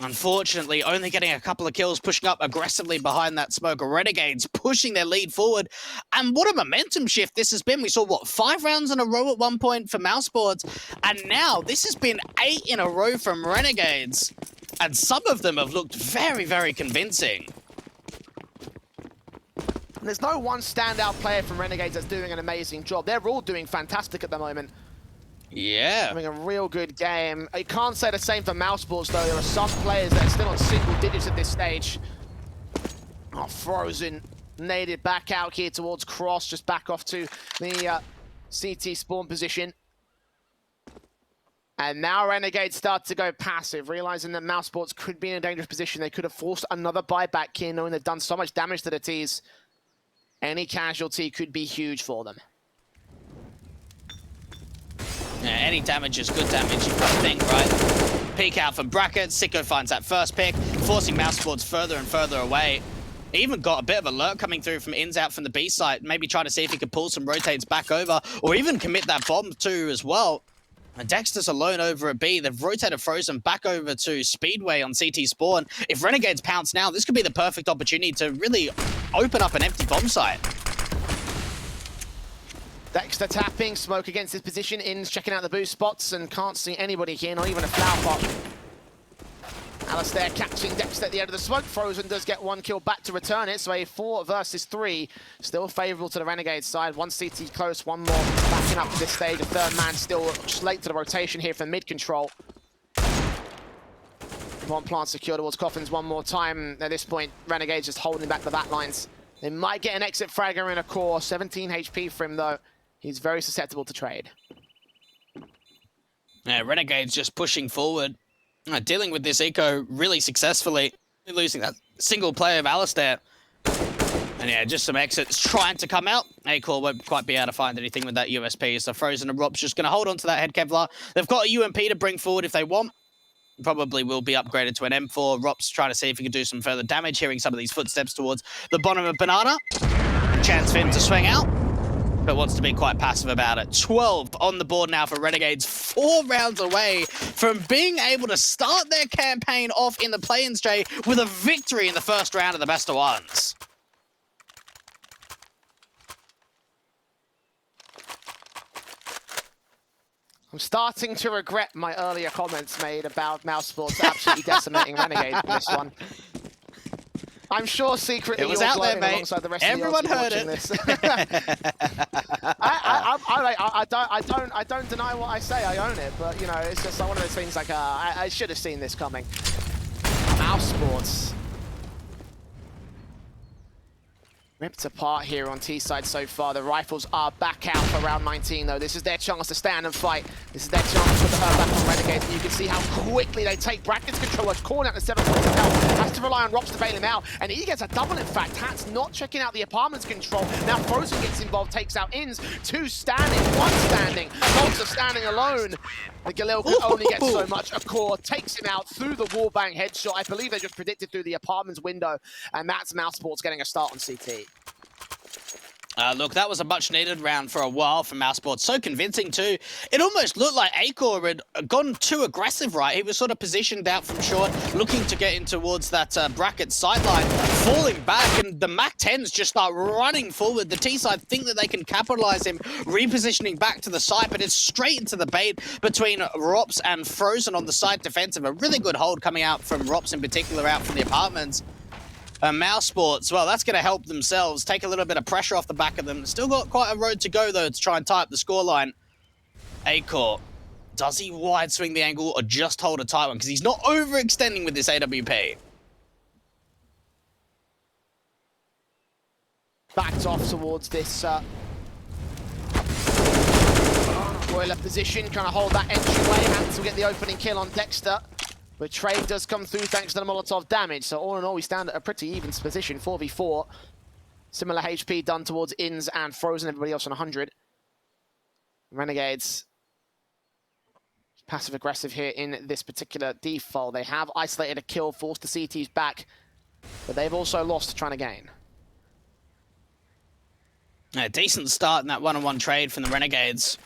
Unfortunately, only getting a couple of kills, pushing up aggressively behind that smoke. Renegades pushing their lead forward. And what a momentum shift this has been. We saw, what, 5 rounds in a row at one point for Mousesports. And now this has been 8 in a row from Renegades. And some of them have looked very, very convincing. There's no one standout player from Renegades that's doing an amazing job. They're all doing fantastic at the moment. Yeah. Having a real good game. I can't say the same for Mousesports, though. There are some players that are still on single digits at this stage. Oh, Frozen naded back out here towards Cross, just back off to the CT spawn position. And now Renegades start to go passive, realizing that Mousesports could be in a dangerous position. They could have forced another buyback here, knowing they've done so much damage to the T's. Any casualty could be huge for them. Yeah, any damage is good damage, you've got to think, right? Peek out from Brackets, Sicko finds that first pick, forcing Mousesports further and further away. He even got a bit of alert coming through from Ins out from the B site, maybe trying to see if he could pull some rotates back over, or even commit that bomb too as well. And Dexter's alone over at B. They've rotated Frozen back over to Speedway on CT spawn. If Renegades pounce now, this could be the perfect opportunity to really open up an empty bomb site. Dexter tapping, smoke against his position. In's checking out the boost spots and can't see anybody here, not even a flower pot. Alistair catching Dexter at the end of the smoke. Frozen does get 1 kill back to return it, so a 4 versus 3. Still favourable to the Renegade side. 1 CT close, 1 more backing up to this stage. A 3rd man still late to the rotation here from mid control. 1 plant secure towards Coffins 1 more time. At this point, Renegades just holding back the back lines. They might get an exit fragger in a core. 17 HP for him though. He's very susceptible to trade. Yeah, Renegades just pushing forward. Dealing with this eco really successfully. Losing that single player of Alistair. And yeah, just some exits trying to come out. A-Core won't quite be able to find anything with that USP. So Frozen and Rob's just going to hold on to that head Kevlar. They've got a UMP to bring forward if they want. Probably will be upgraded to an M4. Rob's trying to see if he can do some further damage, hearing some of these footsteps towards the bottom of Banana. Chance for him to swing out, but wants to be quite passive about it. 12 on the board now for Renegades, 4 rounds away from being able to start their campaign off in the play-ins, Jay, with a victory in the first round of the best of ones. I'm starting to regret my earlier comments made about Mousesports absolutely decimating Renegades in this one. I'm sure secretly It was you're out there, gloating mate. alongside the rest Everyone of the heard watching it. this. I don't deny what I say. I own it, but you know, it's just like one of those things. Like I should have seen this coming. Mousesports ripped apart here on T-side so far. The rifles are back out for round 19, though. This is their chance to stand and fight. This is their chance to put the hurt back on Renegades. And you can see how quickly they take Bracken's control. Calling out the 7 points of health. Has to rely on Rops to bail him out. And he gets a double, in fact. Hat's not checking out the apartment's control. Now Frozen gets involved, takes out Ins. 2 standing, 1 standing. Bolts are standing alone. The Galil can only get so much. Akor takes him out through the wallbang headshot. I believe they just predicted through the apartment's window. And that's Mousesports getting a start on CT. Look, that was a much-needed round for a while from Mousesports. So convincing, too. It almost looked like Akor had gone too aggressive, right? He was sort of positioned out from short, looking to get in towards that bracket sightline, falling back, and the MAC-10s just start running forward. The T-side think that they can capitalize him, repositioning back to the side, but it's straight into the bait between Rops and Frozen on the side defensive. A really good hold coming out from Rops in particular, out from the apartments. Mousesports, well, that's going to help themselves, take a little bit of pressure off the back of them. Still got quite a road to go, though, to try and tie up the scoreline. Akor, does he wide swing the angle or just hold a tight one? Because he's not overextending with this AWP. Backed off towards this boiler position, trying to hold that entryway. Hans will get the opening kill on Dexter. But trade does come through thanks to the Molotov damage. So all in all, we stand at a pretty even position, 4v4. Similar HP done towards Ins and Frozen, everybody else on 100. Renegades, passive-aggressive here in this particular default. They have isolated a kill, forced the CTs back, but they've also lost trying to gain. A decent start in that one-on-one trade from the Renegades.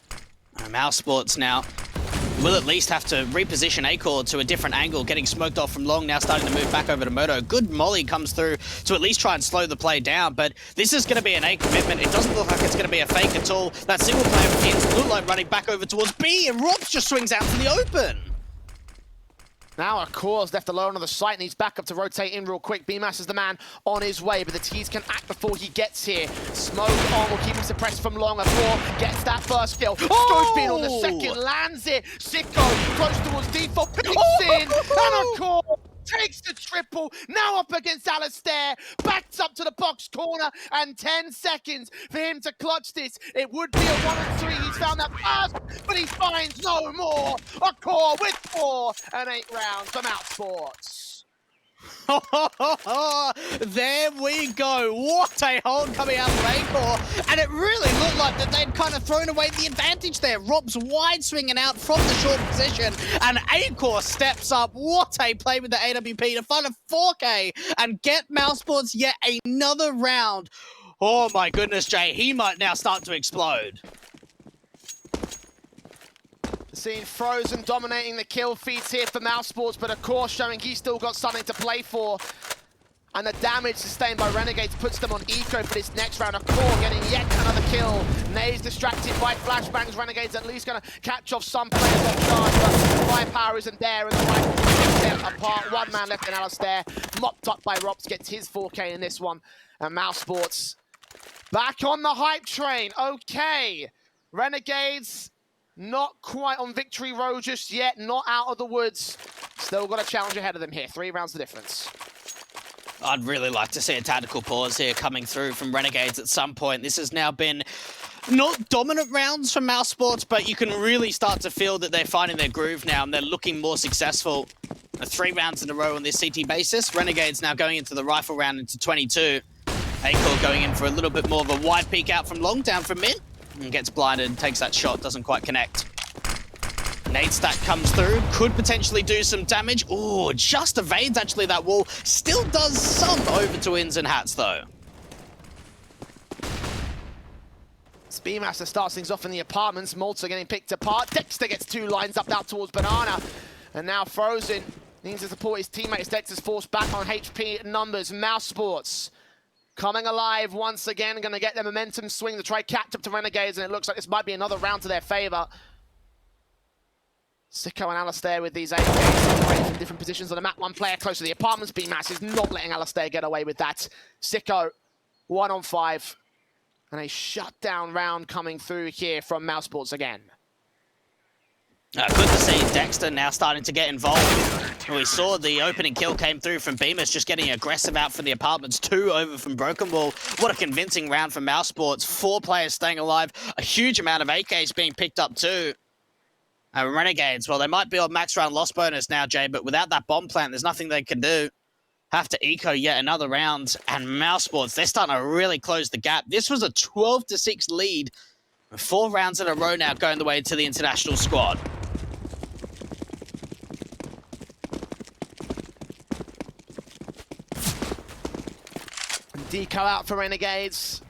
Mousesports now will at least have to reposition Akor to a different angle, getting smoked off from long, now starting to move back over to Moto. Good molly comes through to at least try and slow the play down, but this is going to be an A commitment. It doesn't look like it's going to be a fake at all. That single player begins to look like running back over towards B, and Rops just swings out to the open. Now Akor's left alone on the site, needs backup to rotate in real quick. BMAS is the man on his way, but the T's can act before he gets here. Smoke on will keep him suppressed from long. Akor gets that first kill. Scoping on the second, lands it. Sicko close towards default, picks in, and Akor takes the triple, now up against Alistair, backs up to the box corner, and 10 seconds for him to clutch this. It would be a 1-3, he's found that pass, but he finds no more. Akor with 4 and 8 rounds from Mousesports. There we go. What a hold coming out from Akor. And it really looked like that they'd kind of thrown away the advantage there. Rob's wide swinging out from the short position, and Akor steps up. What a play with the AWP to find a 4K and get Mousesports yet another round. Oh my goodness, Jay. He might now start to explode. Seeing Frozen dominating the kill feeds here for Mousesports, but Akor showing he's still got something to play for. And the damage sustained by Renegades puts them on eco for this next round. Akor getting yet another kill. Nays distracted by flashbangs. Renegades at least going to catch off some players off charge, but firepower isn't there, and the rifle gets them apart. One man left in Alistair, mopped up by Rops, gets his 4K in this one. And Mousesports back on the hype train. Okay, Renegades not quite on victory road just yet, not out of the woods. Still got a challenge ahead of them here. 3 rounds the difference. I'd really like to see a tactical pause here coming through from Renegades at some point. This has now been not dominant rounds from Mousesports, but you can really start to feel that they're finding their groove now and they're looking more successful. 3 rounds in a row on this CT basis. Renegades now going into the rifle round into 22. Akor going in for a little bit more of a wide peek out from long, down from mid. And gets blinded, takes that shot, doesn't quite connect. Nade stack comes through, could potentially do some damage. Oh, just evades actually that wall. Still does some over to Ins and Hats though. Speedmaster starts things off in the apartments. Malta getting picked apart. Dexter gets 2 lines up out towards Banana. And now Frozen needs to support his teammates. Dexter's forced back on HP numbers. Mousesports coming alive once again, going to get their momentum swing to try catch up to Renegades, and it looks like this might be another round to their favor. Sicko and Alistair with these AKs operating from different positions on the map. One player close to the apartments. BMAS is not letting Alistair get away with that. Sicko, 1 on 5. And a shutdown round coming through here from Mousesports again. Good to see Dexter now starting to get involved. We saw the opening kill came through from Bemis, just getting aggressive out for the apartments. 2 over from Broken Wall. What a convincing round for Mousesports. 4 players staying alive. A huge amount of AKs being picked up too. Renegades, well, they might be on max round loss bonus now, Jay, but without that bomb plant, there's nothing they can do. Have to eco yet another round. And Mousesports, they're starting to really close the gap. This was a 12-6 lead. 4 rounds in a row now going the way to the international squad. Deco out for Renegades.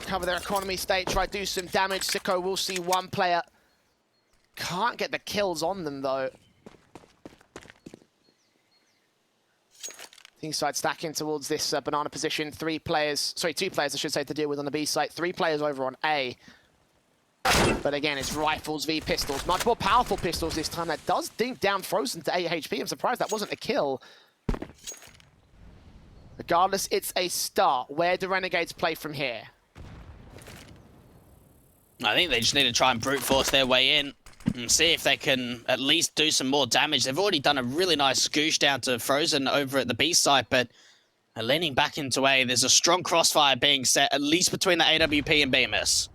Cover their economy state, try to do some damage. Sicko will see 1 player. Can't get the kills on them, though. T-side stacking towards this banana position. 2 players, I should say, to deal with on the B site. 3 players over on A. But again, it's rifles v pistols. Much more powerful pistols this time. That does dink down Frozen to 8 HP. I'm surprised that wasn't a kill. Regardless, it's a start. Where do Renegades play from here? I think they just need to try and brute force their way in and see if they can at least do some more damage. They've already done a really nice scoosh down to Frozen over at the B site, but leaning back into A, there's a strong crossfire being set, at least between the AWP and Bemis.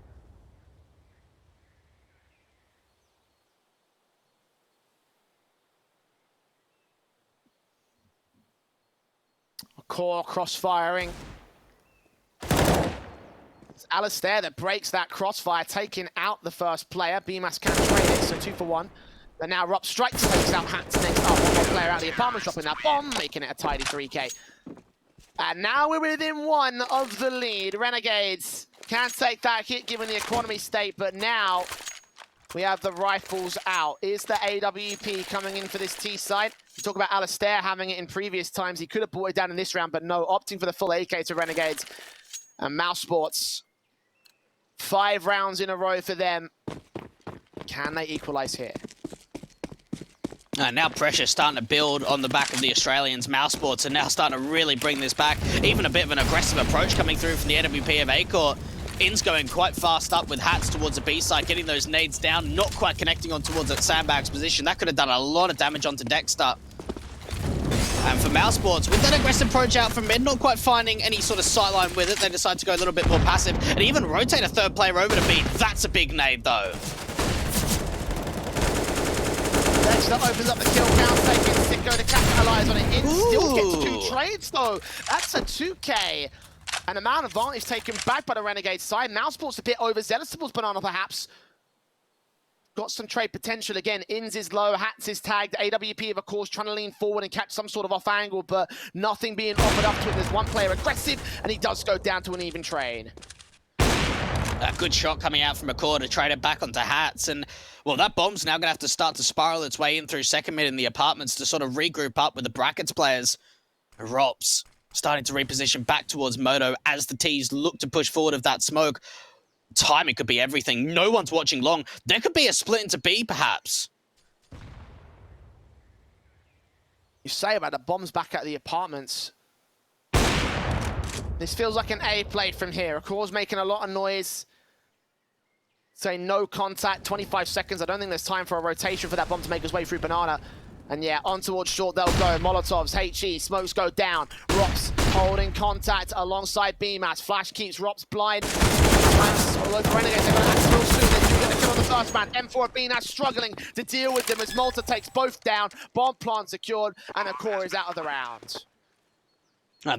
Core crossfiring. It's Alistair that breaks that crossfire, taking out the first player. BMAS can trade it, so 2 for 1. But now Rup strikes, takes out Hats next up. 1 more player out of the apartment, dropping that bomb, making it a tidy 3K. And now we're within 1 of the lead. Renegades can take that hit given the economy state, but now we have the rifles out. Is the AWP coming in for this T side? We talk about Alistair having it in previous times. He could have brought it down in this round, but no, opting for the full AK to Renegades. And Mousesports, 5 rounds in a row for them. Can they equalize here? Now pressure starting to build on the back of the Australians. Mousesports are now starting to really bring this back. Even a bit of an aggressive approach coming through from the AWP of A-Court. In's going quite fast up with Hats towards the B side, getting those nades down, not quite connecting on towards that sandbag's position. That could have done a lot of damage onto Dexter. And for Mousesports, with that aggressive approach out from mid, not quite finding any sort of sightline with it, they decide to go a little bit more passive and even rotate a 3rd player over to B. That's a big nade, though. Dexter opens up the kill count, taking Sicko to capitalize on it. In still gets 2 trades, though. That's a 2K. An amount of advantage taken back by the Renegade side. Mousesports a bit overzealous towards Banana, perhaps. Got some trade potential again. Ins is low, Hats is tagged. AWP, of course, trying to lean forward and catch some sort of off angle, but nothing being offered up to it. There's 1 player aggressive, and he does go down to an even trade. A good shot coming out from a core to trade it back onto Hats. And, well, that bomb's now going to have to start to spiral its way in through second mid in the apartments to sort of regroup up with the brackets players. Rops starting to reposition back towards Moto as the T's look to push forward of that smoke. Timing could be everything. No one's watching long. There could be a split into B, perhaps. You say about the bombs back at the apartments. This feels like an A play from here. Akor's making a lot of noise. Say no contact, 25 seconds. I don't think there's time for a rotation for that bomb to make its way through Banana. And yeah, on towards short they'll go. Molotovs, HE, smokes go down. Rops holding contact alongside BMAS. Flash keeps Rops blind. Although the Renegades, they're going to act real soon. They're going to kill on the first man. M4 and BMAS struggling to deal with them as Malta takes both down. Bomb plant secured, and Akor is out of the round.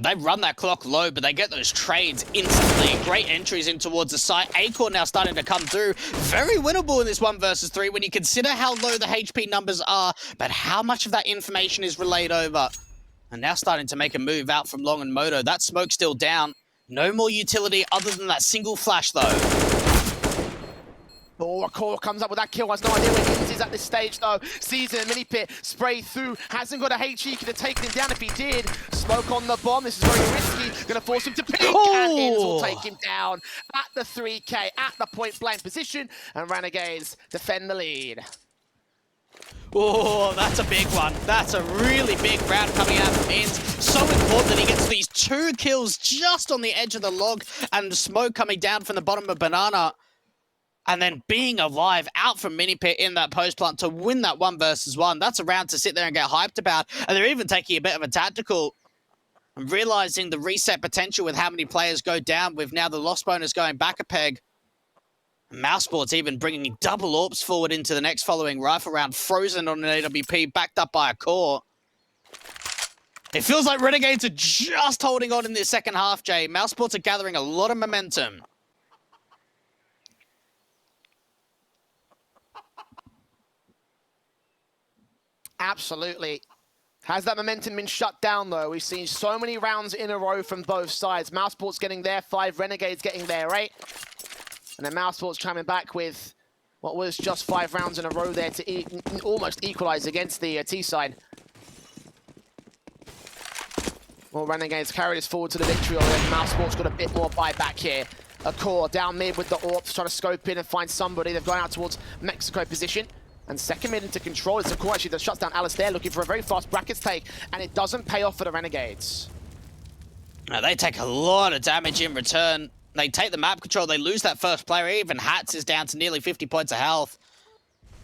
They run that clock low, but they get those trades instantly. Great entries in towards the site. A-Core now starting to come through. Very winnable in this 1 versus 3 when you consider how low the HP numbers are, but how much of that information is relayed over. And now starting to make a move out from Long and Moto. That smoke's still down. No more utility other than that single flash, though. Oh, Akor comes up with that kill. Has no idea where Ins is at this stage, though. Sees in a mini pit, spray through. Hasn't got a HE, could have taken him down if he did. Smoke on the bomb. This is very risky. Gonna force him to peek, and Ins will take him down at the 3K, at the point blank position. And Renegades defend the lead. Oh, that's a big one. That's a really big round coming out from Inns. So important that he gets these 2 kills just on the edge of the log and the smoke coming down from the bottom of Banana. And then being alive out from Mini Pit in that post plant to win that 1 versus 1. That's a round to sit there and get hyped about. And they're even taking a bit of a tactical. And realizing the reset potential with how many players go down with now the loss bonus going back a peg. Mousesports even bringing double AWPs forward into the next following rifle round. Frozen on an AWP, backed up by a core. It feels like Renegades are just holding on in this second half, Jay. Mousesports are gathering a lot of momentum. Absolutely. Has that momentum been shut down, though? We've seen so many rounds in a row from both sides. Mousesports getting their 5, Renegades getting their 8. And then Mousesports coming back with what was just 5 rounds in a row there to almost equalize against the T side. Well, Renegades carried us forward to the victory already. Mousesports got a bit more buyback here. A core down mid with the AWPs, trying to scope in and find somebody. They've gone out towards Mexico position. And second mid into control. It's a core actually that shuts down Alistair, looking for a very fast brackets take. And it doesn't pay off for the Renegades. Now, they take a lot of damage in return. They take the map control, they lose that first player. Even Hats is down to nearly 50 points of health.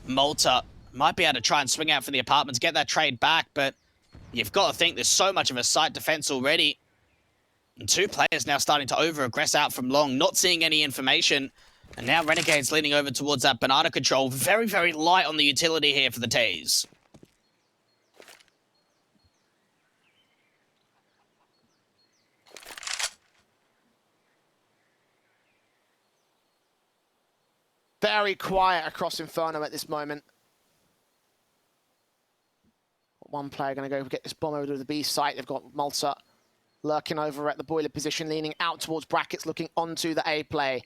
Malta might be able to try and swing out for the apartments, get that trade back, but you've got to think there's so much of a site defense already. And 2 players now starting to over-aggress out from long, not seeing any information. And now Renegades leaning over towards that banana control. Very, very light on the utility here for the T's. Very quiet across Inferno at this moment. One player going to go get this bomb over to the B site. They've got Malta lurking over at the boiler position, leaning out towards brackets, looking onto the A play.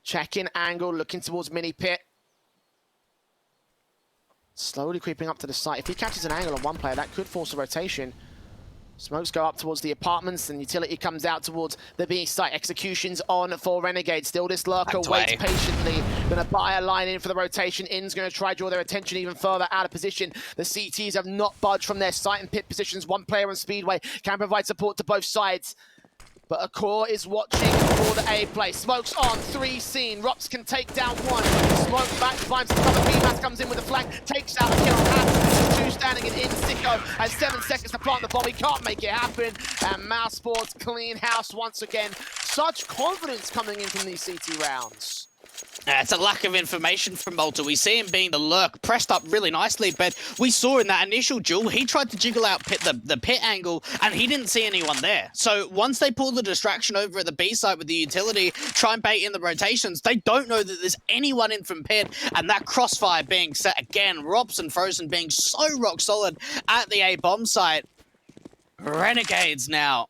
Check-in angle, looking towards Mini Pit. Slowly creeping up to the site. If he catches an angle on one player, that could force a rotation. Smokes go up towards the apartments, and utility comes out towards the B site. Executions on for Renegade. Still this lurker waits patiently. Gonna buy a line in for the rotation. In's gonna try to draw their attention even further out of position. The CTs have not budged from their site and pit positions. One player on Speedway can provide support to both sides. But a core is watching for the A play. Smokes on, 3 seen. Rops can take down 1. Smoke back, finds the cover. B-Mass comes in with a flank, takes out a kill on Hats. 2 standing in Sicko has 7 seconds to plant the bomb. He can't make it happen. And Mousesports clean house once again. Such confidence coming in from these CT rounds. It's a lack of information from Malta. We see him being the lurk, pressed up really nicely, but we saw in that initial duel, he tried to jiggle out the pit angle, and he didn't see anyone there. So once they pull the distraction over at the B site with the utility, try and bait in the rotations, they don't know that there's anyone in from pit, and that crossfire being set again, Robs and Frozen being so rock solid at the A bomb site. Renegades now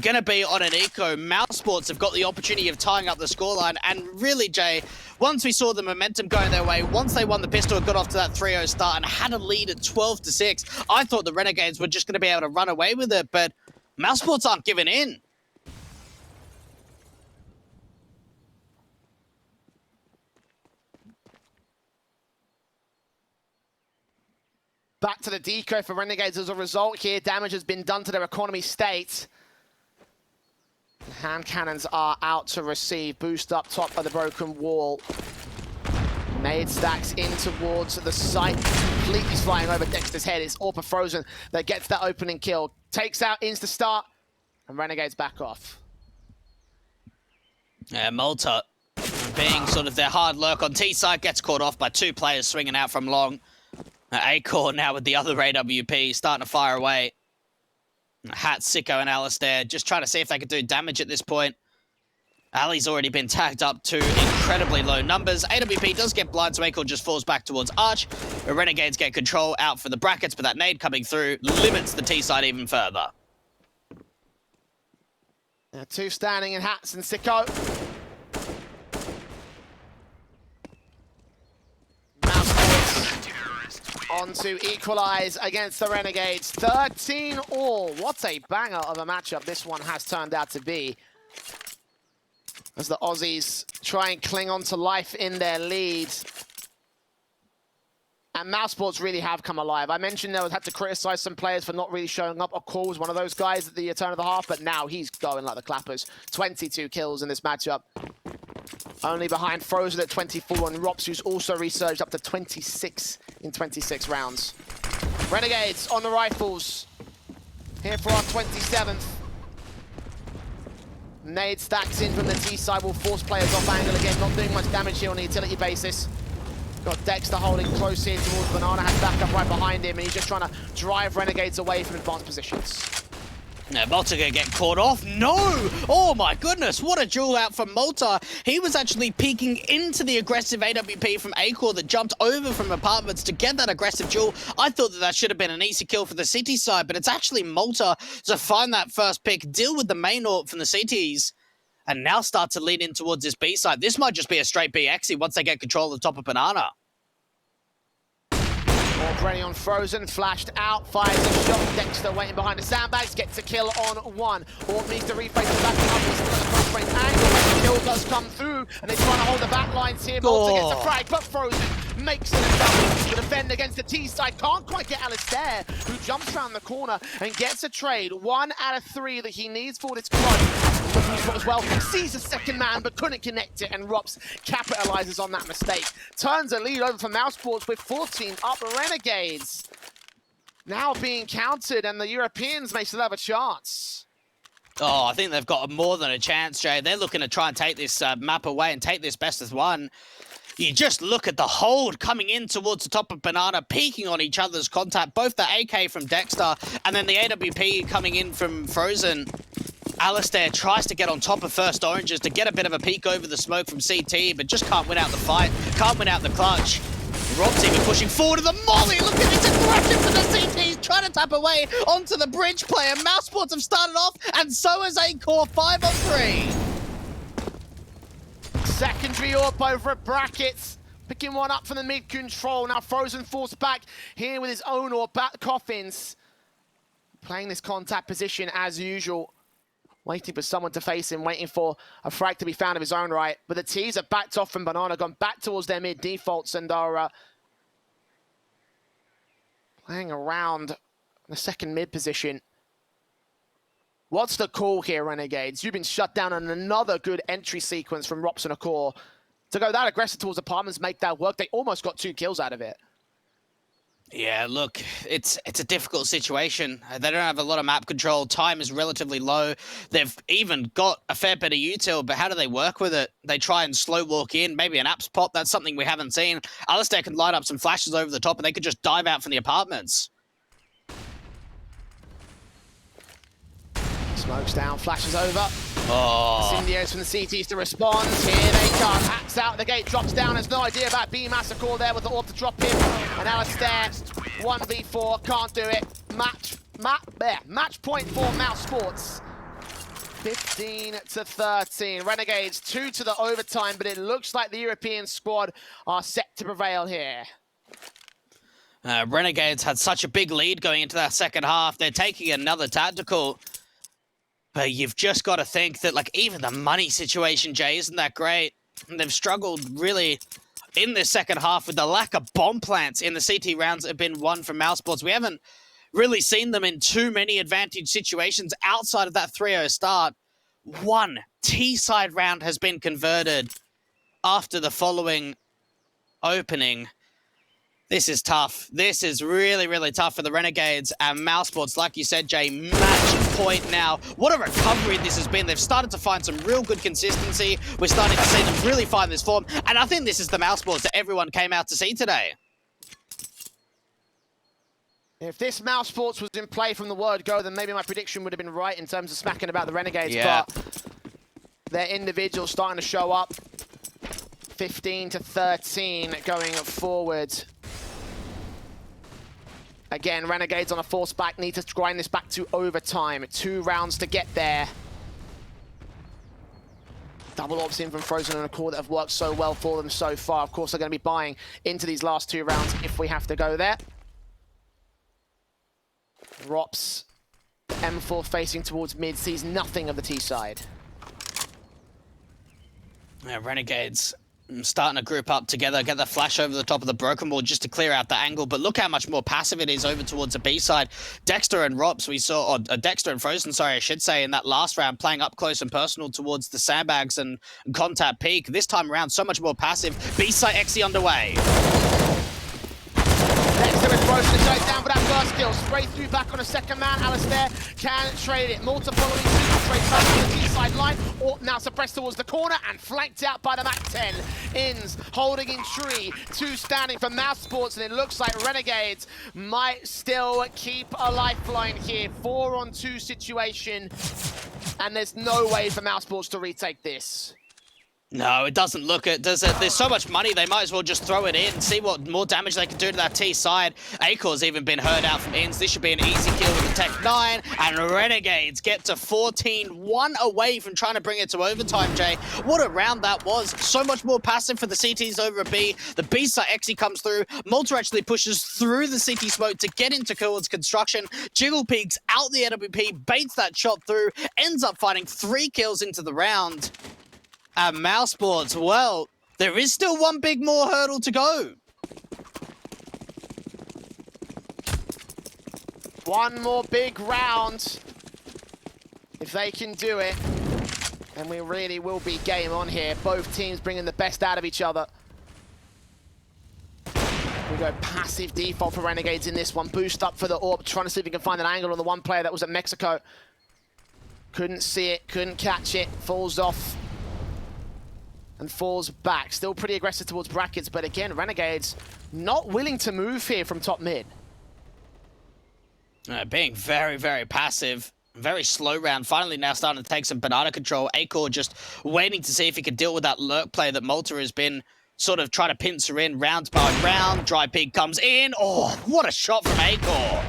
gonna be on an eco. Mousesports have got the opportunity of tying up the scoreline, and really, Jay, once we saw the momentum going their way, once they won the pistol, got off to that 3-0 start and had a lead at 12-6, I thought the Renegades were just gonna be able to run away with it, but Mousesports aren't giving in. Back to the deco for Renegades as a result here. Damage has been done to their economy state. Hand cannons are out to receive. Boost up top of the broken wall. Nade stacks in towards the site. Completely flying over Dexter's head. It's Orpa Frozen that gets that opening kill. Takes out Insta start. And Renegades back off. Yeah, Malta being sort of their hard lurk on T side gets caught off by 2 players swinging out from long. A-Core now with the other AWP starting to fire away. Hat, Sicko, and Alistair just trying to see if they could do damage at this point. Ali's already been tagged up to incredibly low numbers. AWP does get blind, so A-Core just falls back towards Arch. The Renegades get control out for the brackets, but that nade coming through limits the T-side even further. 2 standing in Hats and Sicko. On to equalize against the Renegades. 13-all. What a banger of a matchup this one has turned out to be. As the Aussies try and cling on to life in their lead. And Mousesports really have come alive. I mentioned they had to criticize some players for not really showing up. Core was one of those guys at the turn of the half, but now he's going like the clappers. 22 kills in this matchup. Only behind Frozen at 24 and Rops, who's also resurged up to 26 in 26 rounds. Renegades on the rifles. Here for our 27th. Nade stacks in from the T side, will force players off angle again, not doing much damage here on a utility basis. Got Dexter holding close here towards Banana, has backup right behind him, and he's just trying to drive Renegades away from advanced positions. Now, Malta gonna get caught off. No! Oh my goodness, what a duel out from Malta. He was actually peeking into the aggressive AWP from Acor that jumped over from apartments to get that aggressive duel. I thought that should have been an easy kill for the City side, but it's actually Malta to find that first pick, deal with the main AWP from the Cities, and now start to lead in towards this B side. This might just be a straight B exit once they get control of the top of Banana. Already on Frozen, flashed out, fires a shot. Dexter waiting behind the sandbags, gets a kill on one. Orb needs to reface the back up, he's still at the close range angle, but the kill does come through, and they're trying to hold the back lines here. Malta gets a frag, but Frozen makes it a double. The defend against the T side, can't quite get Alistair, who jumps around the corner and gets a trade. 1 out of 3 that he needs for this clutch. As well, sees a second man but couldn't connect it, and Rops capitalizes on that mistake. Turns a lead over for Mousesports with 14 up. Renegades now being countered, and the Europeans may still have a chance. Oh, I think they've got more than a chance, Jay. They're looking to try and take this map away and take this best as one. You just look at the hold coming in towards the top of Banana, peeking on each other's contact, both the AK from Dexter and then the AWP coming in from Frozen. Alistair tries to get on top of First Oranges to get a bit of a peek over the smoke from CT, but just can't win out the fight, can't win out the clutch. Rob's even pushing forward to the molly. Look at this aggression for the CTs, trying to tap away onto the bridge player. Mousesports have started off, and so has Acor, 5 on 3. Secondary AWP over at Brackets. Picking one up from the mid control. Now Frozen forced back here with his own AWP. Back Coffins. Playing this contact position as usual. Waiting for someone to face him, waiting for a frag to be found of his own right. But the T's are backed off from Banana, gone back towards their mid defaults, and are playing around the second mid position. What's the call here, Renegades? You've been shut down on another good entry sequence from Rops and Acor. To go that aggressive towards apartments, make that work. They almost got 2 kills out of it. Yeah, look, it's a difficult situation. They don't have a lot of map control. Time is relatively low. They've even got a fair bit of util, but how do they work with it? They try and slow walk in, maybe an apps pop. That's something we haven't seen. Alistair can light up some flashes over the top, and they could just dive out from the apartments. Smokes down, flashes over. Oh. Incendios from the CTs to respond. Here they come. Hacks out the gate, drops down. Has no idea about B Massacre there with the AWP to drop in. And Alistair, 1v4, can't do it. Match point for Mousesports. 15-13. Renegades 2 to the overtime, but it looks like the European squad are set to prevail here. Renegades had such a big lead going into that second half. They're taking another tactical. But you've just got to think that, like, even the money situation, Jay, isn't that great. And they've struggled really in this second half with the lack of bomb plants in the CT rounds that have been won from Mousesports. We haven't really seen them in too many advantage situations outside of that 3-0 start. 1 T-side round has been converted after the following opening. This is tough. This is really, really tough for the Renegades and Mousesports. Like you said, Jay, match point now. What a recovery this has been. They've started to find some real good consistency. We're starting to see them really find this form. And I think this is the Mousesports that everyone came out to see today. If this Mousesports was in play from the word go, then maybe my prediction would have been right in terms of smacking about the Renegades. Yeah. But their individuals starting to show up. 15-13 going forward. Again, Renegades on a force back, need to grind this back to overtime. 2 rounds to get there. Double ops in from Frozen and Acor that have worked so well for them so far. Of course, they're going to be buying into these last 2 rounds if we have to go there. Rops, M4 facing towards mid, sees nothing of the T side. Yeah, Renegades starting to group up together, get the flash over the top of the broken wall just to clear out the angle. But look how much more passive it is over towards the B side. Dexter and Rops, we saw, or Dexter and Frozen, sorry, I should say, in that last round, playing up close and personal towards the sandbags and contact peak. This time around, so much more passive. B side Exy underway. Dexter with Frozen goes down for that first kill. Spray through back on a second man. Alistair can trade it. Malta following suit. Trade first on the T-side line. Or now suppressed towards the corner and flanked out by the MAC-10. Inns holding in tree. 2 standing for Mousesports, and it looks like Renegades might still keep a lifeline here. 4-on-2 situation. And there's no way for Mousesports to retake this. No, it doesn't look it. There's so much money, they might as well just throw it in and see what more damage they can do to that T side. Acor's even been heard out from Inns. This should be an easy kill with the Tech 9. And Renegades get to 14-1 away from trying to bring it to overtime, Jay. What a round that was. So much more passive for the CTs over a B. The B side Exy comes through. Malta actually pushes through the CT smoke to get into towards construction. Jiggle peeks out the AWP, baits that shot through, ends up finding 3 kills into the round. At Mousesports, well, there is still one big more hurdle to go. One more big round. If they can do it, then we really will be game on here. Both teams bringing the best out of each other. We go passive default for Renegades in this one. Boost up for the AWP, trying to see if he can find an angle on the one player that was at Mexico. Couldn't see it, couldn't catch it, falls off. And falls back. Still pretty aggressive towards brackets, but again, Renegades not willing to move here from top mid. Being very, very passive. Very slow round. Finally now starting to take some banana control. Acor just waiting to see if he can deal with that lurk play that Malta has been sort of trying to pincer in round by round. Dry Pig comes in. Oh, what a shot from Acor.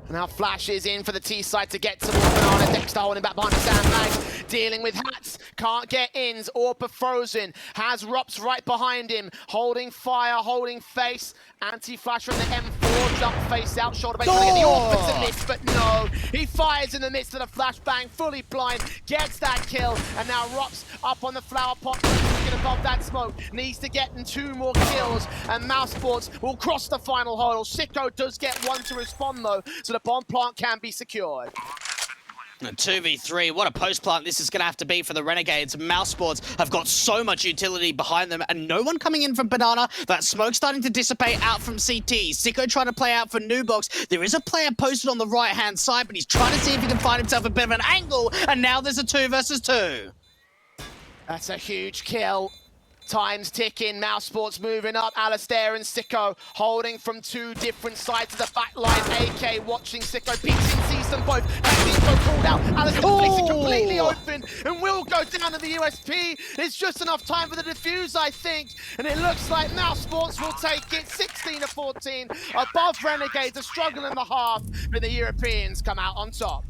Now flashes in for the T side to get towards Banana. Dexter holding back behind the sandbags. Dealing with hats. Can't get ins. Orpa frozen. Has Rops right behind him. Holding fire, holding face. Anti-flash from the M4. Jump face out. Shoulder base trying to get the Orpa to miss, but no. He fires in the midst of the flashbang. Fully blind. Gets that kill. And now Rops up on the flower pot. Looking above that smoke. Needs to get in 2 more kills. And Mousesports will cross the final hurdle. Sicko does get 1 to respond though. So the bomb plant can be secured. 2v3, what a post plant this is going to have to be for the Renegades. Mousesports have got so much utility behind them and no one coming in from Banana. That smoke starting to dissipate out from CT. Sicko trying to play out for Nubox. There is a player posted on the right-hand side, but he's trying to see if he can find himself a bit of an angle, and now there's a 2 versus 2. That's a huge kill. Time's ticking, Mousesports moving up. Alistair and Sicko holding from 2 different sides of the back line. AK watching Sicko, peeks in, sees them both. Has Info called out. Alistair is completely open and will go down to the USP. It's just enough time for the defuse, I think. And it looks like Mousesports will take it 16-14 above Renegades. A struggle in the half, but the Europeans come out on top.